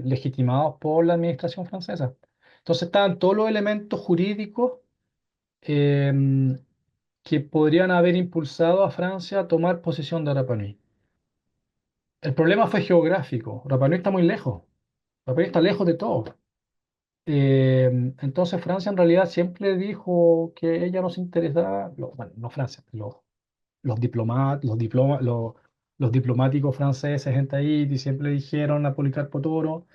legitimados por la administración francesa. Entonces estaban todos los elementos jurídicos em, que podrían haber impulsado a Francia a tomar posesión de Rapa Nui. El problema fue geográfico. Rapa Nui está muy lejos. Rapa Nui está lejos de todo. Entonces Francia en realidad siempre dijo que ella no se interesaba, bueno, no Francia, los diplomáticos franceses en Tahití siempre dijeron a Policarpo Toro,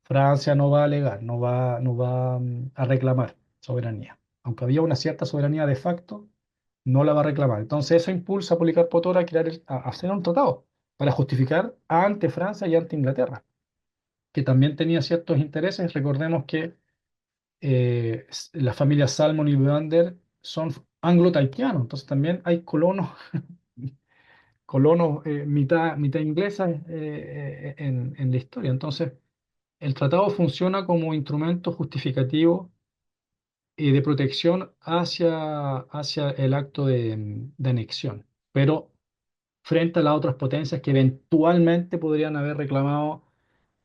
Francia no va a alegar, no va a reclamar soberanía. Aunque había una cierta soberanía de facto, no la va a reclamar. Entonces eso impulsa a Policarpo Toro a, a hacer un tratado para justificar ante Francia y ante Inglaterra, que también tenía ciertos intereses. Recordemos que las familias Salmon y Leander son anglo-tahitianos, entonces también hay colonos mitad inglesa en la historia. Entonces, el tratado funciona como instrumento justificativo y de protección hacia el acto de anexión, pero frente a las otras potencias que eventualmente podrían haber reclamado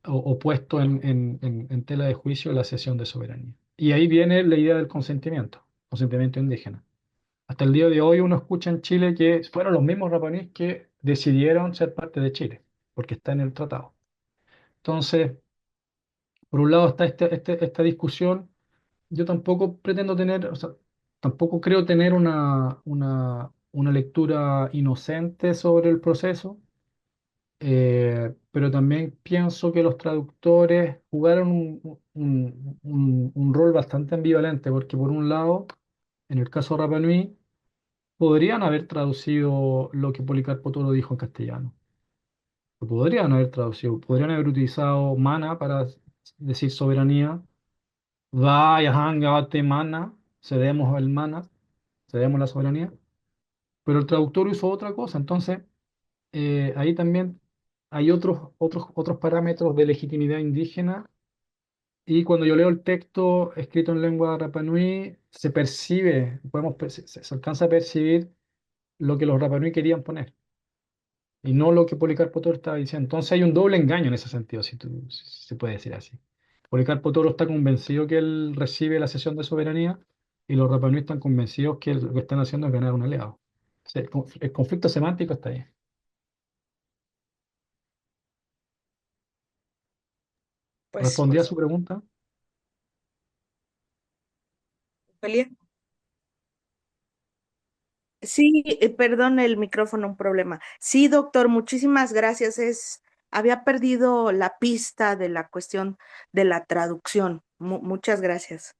o puesto en tela de juicio la cesión de soberanía. Y ahí viene la idea del consentimiento indígena. Hasta el día de hoy uno escucha en Chile que fueron los mismos rapanís que decidieron ser parte de Chile, porque está en el tratado. Entonces, por un lado está esta discusión. Yo tampoco pretendo tener, o sea, tampoco creo tener una lectura inocente sobre el proceso, pero también pienso que los traductores jugaron un rol bastante ambivalente, porque por un lado, en el caso de Rapa Nui, podrían haber traducido lo que Policarpo Toro dijo en castellano. Lo podrían haber traducido, podrían haber utilizado mana para decir soberanía. Vaya, hangate mana, cedemos el mana, cedemos la soberanía. Pero el traductor hizo otra cosa, entonces ahí también hay otros parámetros de legitimidad indígena. Y cuando yo leo el texto escrito en lengua Rapa Nui, se percibe, se alcanza a percibir lo que los Rapa Nui querían poner y no lo que Policarpo Toro estaba diciendo. Entonces hay un doble engaño en ese sentido, si se puede decir así. Policarpo Toro está convencido que él recibe la cesión de soberanía y los Rapa Nui están convencidos que lo que están haciendo es ganar un aliado. O sea, el conflicto semántico está ahí. Pues, ¿Respondí a pues, su pregunta? Ofelia. Sí, perdón el micrófono, un problema. Sí, doctor, muchísimas gracias. Había perdido la pista de la cuestión de la traducción. Muchas gracias.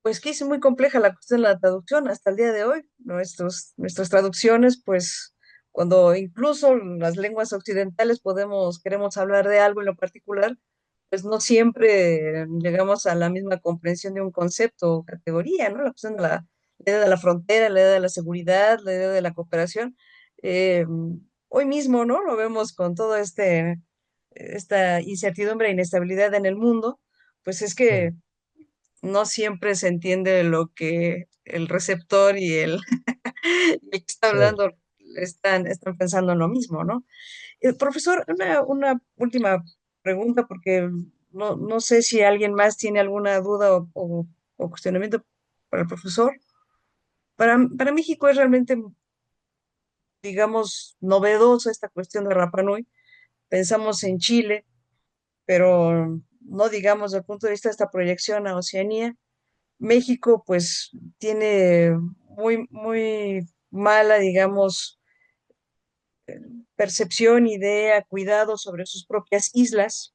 Pues que es muy compleja la cuestión de la traducción hasta el día de hoy. Nuestras traducciones, pues cuando incluso las lenguas occidentales queremos hablar de algo en lo particular, pues no siempre llegamos a la misma comprensión de un concepto o categoría, ¿no? La cuestión de la idea de la frontera, la idea de la seguridad, la idea de la cooperación. Eh, Hoy mismo, ¿no? Lo vemos con todo esta incertidumbre e inestabilidad en el mundo, pues es Sí, que no siempre se entiende lo que el receptor y el que está sí. hablando están pensando en lo mismo, ¿no? Profesor, una última pregunta, porque no sé si alguien más tiene alguna duda o cuestionamiento para el profesor. Para México es realmente, digamos, novedoso esta cuestión de Rapa Nui. Pensamos en Chile, pero no digamos desde el punto de vista de esta proyección a Oceanía. México, pues, tiene muy mala, digamos, percepción, idea, cuidado sobre sus propias islas.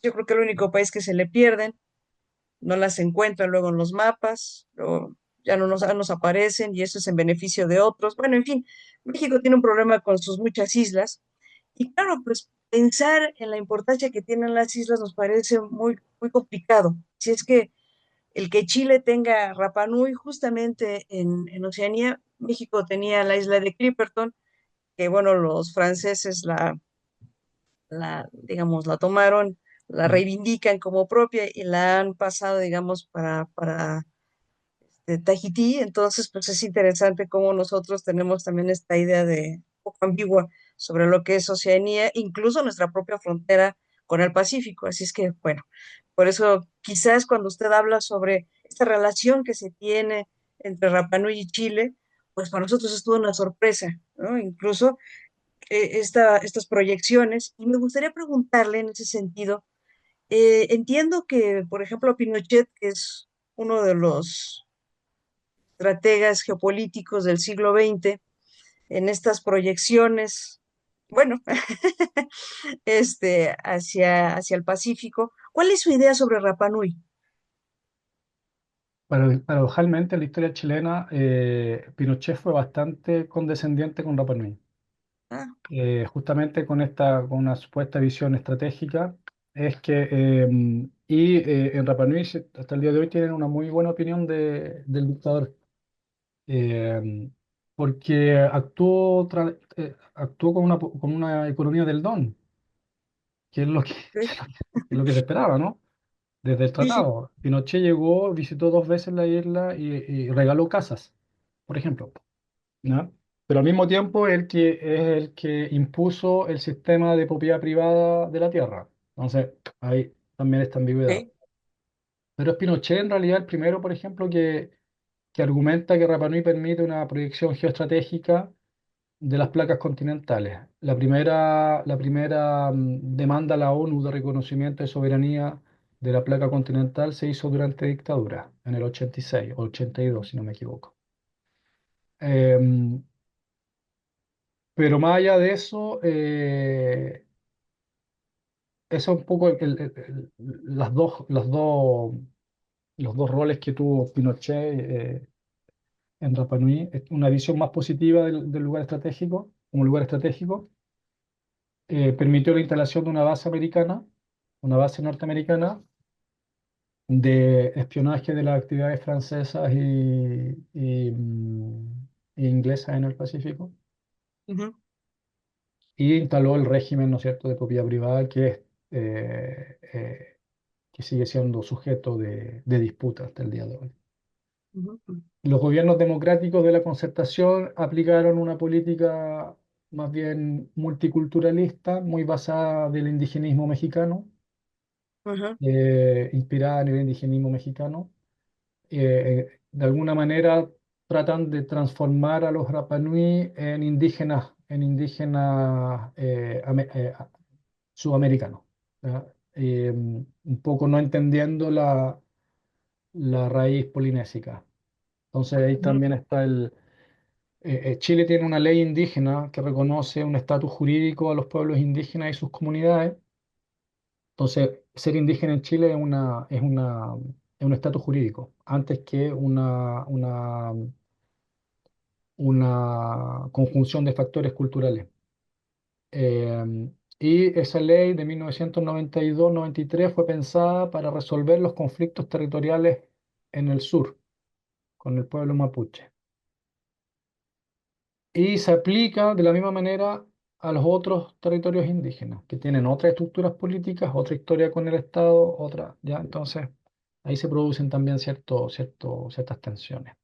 Yo creo que el único país que se le pierden, no las encuentran luego en los mapas, o ya nos aparecen y eso es en beneficio de otros. Bueno, en fin, México tiene un problema con sus muchas islas y claro, pues pensar en la importancia que tienen las islas nos parece muy complicado. Si es que el que Chile tenga Rapa Nui justamente en Oceanía, México tenía la isla de Clipperton, que bueno, los franceses digamos, la tomaron, la Mm. reivindican como propia y la han pasado, digamos, para Tahití. Entonces, pues es interesante cómo nosotros tenemos también esta idea de un poco ambigua sobre lo que es Oceanía, incluso nuestra propia frontera con el Pacífico. Así es que, bueno, por eso quizás cuando usted habla sobre esta relación que se tiene entre Rapa Nui y Chile, pues para nosotros es toda una sorpresa, ¿no? Incluso estas proyecciones. Y me gustaría preguntarle en ese sentido, entiendo que, por ejemplo, Pinochet, que es uno de los estrategas geopolíticos del siglo XX, en estas proyecciones, bueno, hacia el Pacífico, ¿cuál es su idea sobre Rapa Nui? Paradojalmente, en la historia chilena, Pinochet fue bastante condescendiente con Rapa Nui. Ah, Justamente con una supuesta visión estratégica, es que, en Rapa Nui hasta el día de hoy tienen una muy buena opinión del dictador, eh, porque actuó con una economía del don, que es lo que, ok. que es lo que se esperaba, ¿no? Desde el Sí, sí, tratado. Pinochet llegó, visitó 2 veces la isla y regaló casas, por ejemplo, ¿no? Pero al mismo tiempo es el que impuso el sistema de propiedad privada de la tierra. Entonces, ahí también está ambigüedad. ok. Pero es Pinochet en realidad el primero, por ejemplo, que argumenta que Rapa Nui permite una proyección geoestratégica de las placas continentales. La primera demanda a la ONU de reconocimiento de soberanía de la placa continental se hizo durante dictadura, en el 86 o 82, si no me equivoco. Em, pero más allá de eso, eso es un poco los dos roles que tuvo Pinochet en Rapa Nui. Es una visión más positiva del lugar estratégico, como lugar estratégico. Permitió la instalación de una base americana, una base norteamericana, de espionaje de las actividades francesas y inglesas en el Pacífico, Ujú, y instaló el régimen, ¿no es cierto?, de propiedad privada eh, eh, que sigue siendo sujeto de disputa hasta el día de hoy. ujú, ujú, Los gobiernos democráticos de la concertación aplicaron una política más bien multiculturalista, muy basada del indigenismo mexicano, ujú, inspirada en el indigenismo mexicano. De alguna manera tratan de transformar a los Rapa Nui en indígenas sudamericanos, ¿ya? Un poco no entendiendo la raíz polinésica. Entonces ahí Ujú. también está Chile tiene una ley indígena que reconoce un estatus jurídico a los pueblos indígenas y sus comunidades. Entonces, ser indígena en Chile es un estatus jurídico, antes que una conjunción de factores culturales. Y esa ley de 1992-93 fue pensada para resolver los conflictos territoriales en el sur, con el pueblo mapuche. Y se aplica de la misma manera a los otros territorios indígenas, que tienen otras estructuras políticas, otra historia con el Estado, otra, ¿ya? Entonces, ahí se producen también ciertas tensiones.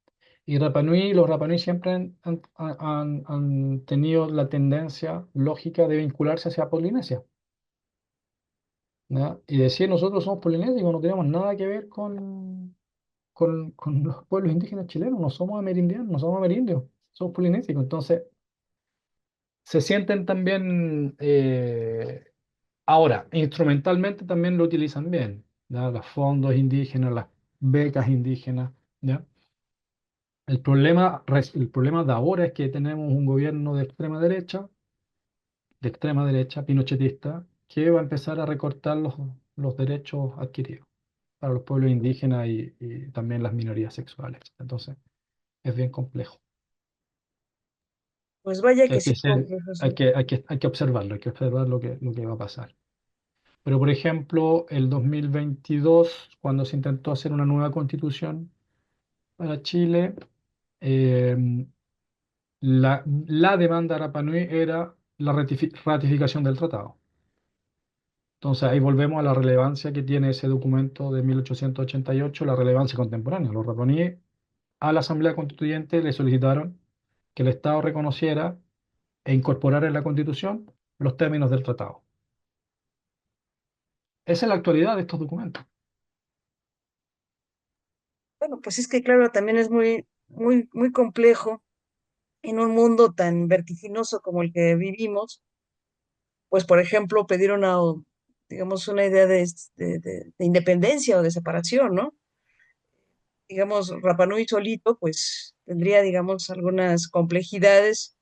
Y los Rapa Nui siempre han tenido la tendencia lógica de vincularse hacia Polinesia, ¿ya? Y decir, nosotros somos polinésicos, no tenemos nada que ver con los pueblos indígenas chilenos, no somos amerindianos, no somos amerindios, somos polinésicos. Entonces, se sienten también, ahora, instrumentalmente también lo utilizan bien, ¿ya? Los fondos indígenas, las becas indígenas, ¿ya? El problema de ahora es que tenemos un gobierno de extrema derecha, pinochetista, que va a empezar a recortar los derechos adquiridos para los pueblos indígenas y también las minorías sexuales. Entonces, es bien complejo. Pues vaya Hay que que sí, ser, profesor. hay que observarlo, hay que observar lo que va a pasar. Pero, por ejemplo, el 2022, cuando se intentó hacer una nueva constitución para Chile, eh, la demanda de Rapa Nui era la ratificación del tratado. Entonces, ahí volvemos a la relevancia que tiene ese documento de 1888, la relevancia contemporánea. Los Rapa Nui a la Asamblea Constituyente le solicitaron que el Estado reconociera e incorporara en la Constitución los términos del tratado. Esa es la actualidad de estos documentos. Bueno, pues es que claro, también es muy, muy, muy complejo en un mundo tan vertiginoso como el que vivimos, pues por ejemplo, pedir una, digamos, una idea de independencia o de separación, ¿no? Digamos, Rapa Nui solito, pues tendría, digamos, algunas complejidades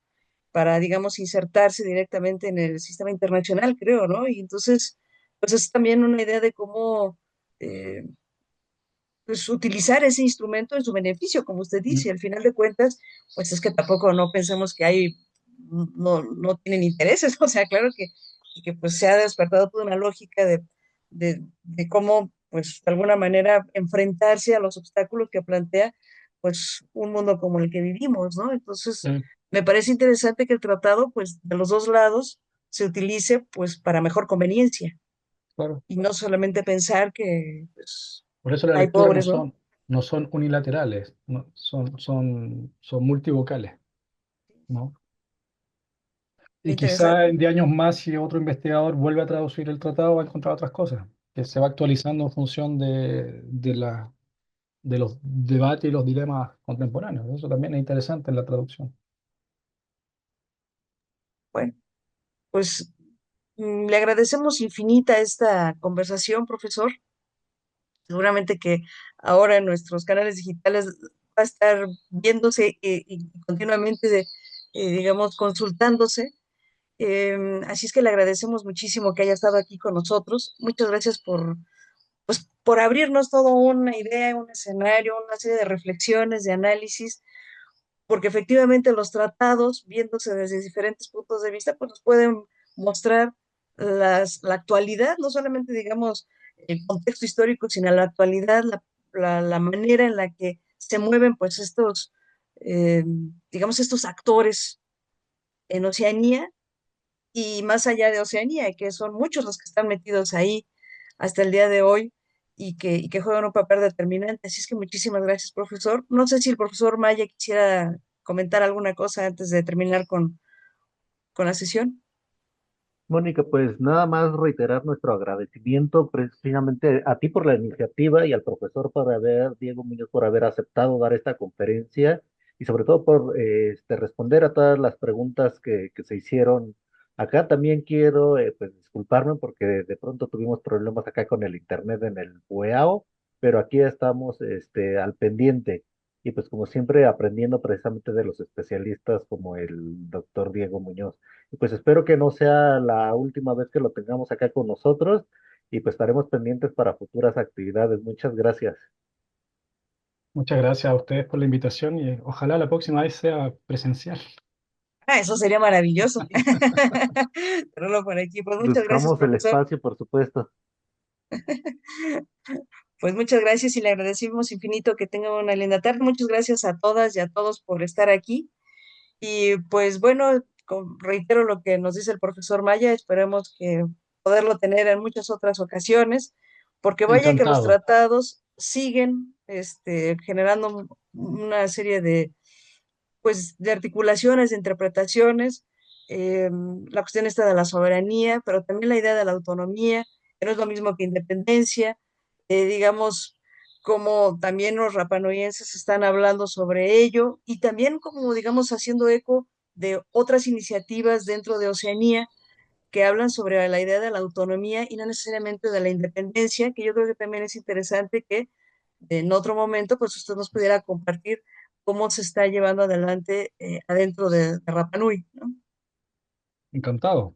para, digamos, insertarse directamente en el sistema internacional, creo, ¿no? Y entonces, pues es también una idea de cómo, eh, pues, utilizar ese instrumento en su beneficio, como usted dice, Mm. al final de cuentas, pues es que tampoco no pensemos que hay, no tienen intereses, o sea, claro que pues se ha despertado toda una lógica de cómo, pues, de alguna manera enfrentarse a los obstáculos que plantea, pues, un mundo como el que vivimos, ¿no? Entonces, Sí, me parece interesante que el tratado, pues, de los dos lados se utilice, pues, para mejor conveniencia claro. y no solamente pensar que, pues, Por eso las hay lecturas no pobres, ¿no? son, no son unilaterales, no, son multivocales, ¿no? Qué Y quizá interesante. en 10 años más, si otro investigador vuelve a traducir el tratado, va a encontrar otras cosas, que se va actualizando en función de los debates y los dilemas contemporáneos. Eso también es interesante en la traducción. Bueno, pues le agradecemos infinita esta conversación, profesor. Seguramente que ahora en nuestros canales digitales va a estar viéndose y continuamente, digamos, consultándose. Así es que le agradecemos muchísimo que haya estado aquí con nosotros. Muchas gracias pues, por abrirnos toda una idea, un escenario, una serie de reflexiones, de análisis, porque efectivamente los tratados, viéndose desde diferentes puntos de vista, pues nos pueden mostrar la actualidad, no solamente, digamos, el contexto histórico, sino la actualidad, la manera en la que se mueven, pues, eh, digamos, estos actores en Oceanía y más allá de Oceanía, que son muchos los que están metidos ahí hasta el día de hoy y que juegan un papel determinante. Así es que muchísimas gracias, profesor. No sé si el profesor Maya quisiera comentar alguna cosa antes de terminar con la sesión. Mónica, pues nada más reiterar nuestro agradecimiento precisamente a ti por la iniciativa y al profesor Diego Muñoz, por haber aceptado dar esta conferencia y sobre todo por responder a todas las preguntas que se hicieron acá. También quiero pues disculparme porque de pronto tuvimos problemas acá con el internet en el WEAO, pero aquí estamos al pendiente y pues como siempre aprendiendo precisamente de los especialistas como el doctor Diego Muñoz. Y pues espero que no sea la última vez que lo tengamos acá con nosotros y pues estaremos pendientes para futuras actividades. Muchas gracias. Muchas gracias a ustedes por la invitación y ojalá la próxima vez sea presencial. Ah, eso sería maravilloso. Tenerlo por aquí. Pues muchas gracias, Buscamos el profesor. espacio, por supuesto. Pues muchas gracias y le agradecemos infinito que tengan una linda tarde. Muchas gracias a todas y a todos por estar aquí. Y pues bueno, reitero lo que nos dice el profesor Maya, esperemos que poderlo tener en muchas otras ocasiones, porque vaya que los Encantado. tratados siguen generando una serie de, pues, de articulaciones, de interpretaciones, la cuestión esta de la soberanía, pero también la idea de la autonomía, que no es lo mismo que independencia, digamos, como también los rapanoyenses están hablando sobre ello y también como, digamos, haciendo eco de otras iniciativas dentro de Oceanía que hablan sobre la idea de la autonomía y no necesariamente de la independencia, que yo creo que también es interesante que en otro momento, pues usted nos pudiera compartir cómo se está llevando adelante adentro de Rapa Nui, ¿no? Encantado.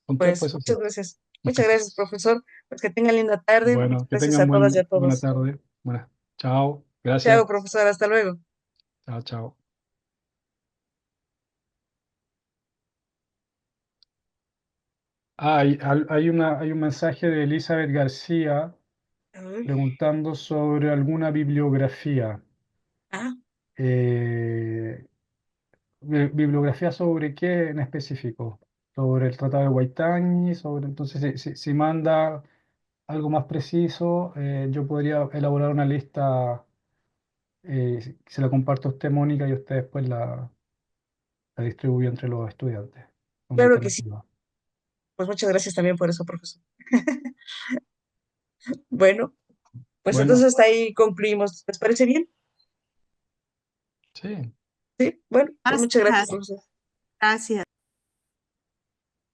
Con tiempo, Pues eso muchas sí. gracias. Muchas gracias, profesor. Pues que tengan linda tarde. Muchas Bueno, que gracias tengan a todas y a buena todos. tarde. Buenas. Chao. Chao, Gracias. profesor. Hasta luego. Chao, chao. Hay un mensaje de Elizabeth García Ay, preguntando sobre alguna bibliografía. ah, Eh, ¿Bibliografía sobre qué en específico? Sobre el Tratado de Waitangi, entonces si manda algo más preciso, yo podría elaborar una lista, se la comparto a usted, Mónica, y usted después la distribuye entre los estudiantes como claro que sí. alternativa. Pues muchas gracias también por eso, profesor. Bueno, pues Bueno, entonces hasta ahí concluimos. ¿Les parece bien? sí. Sí. Bueno, pues muchas gracias, Gracias, profesor. gracias.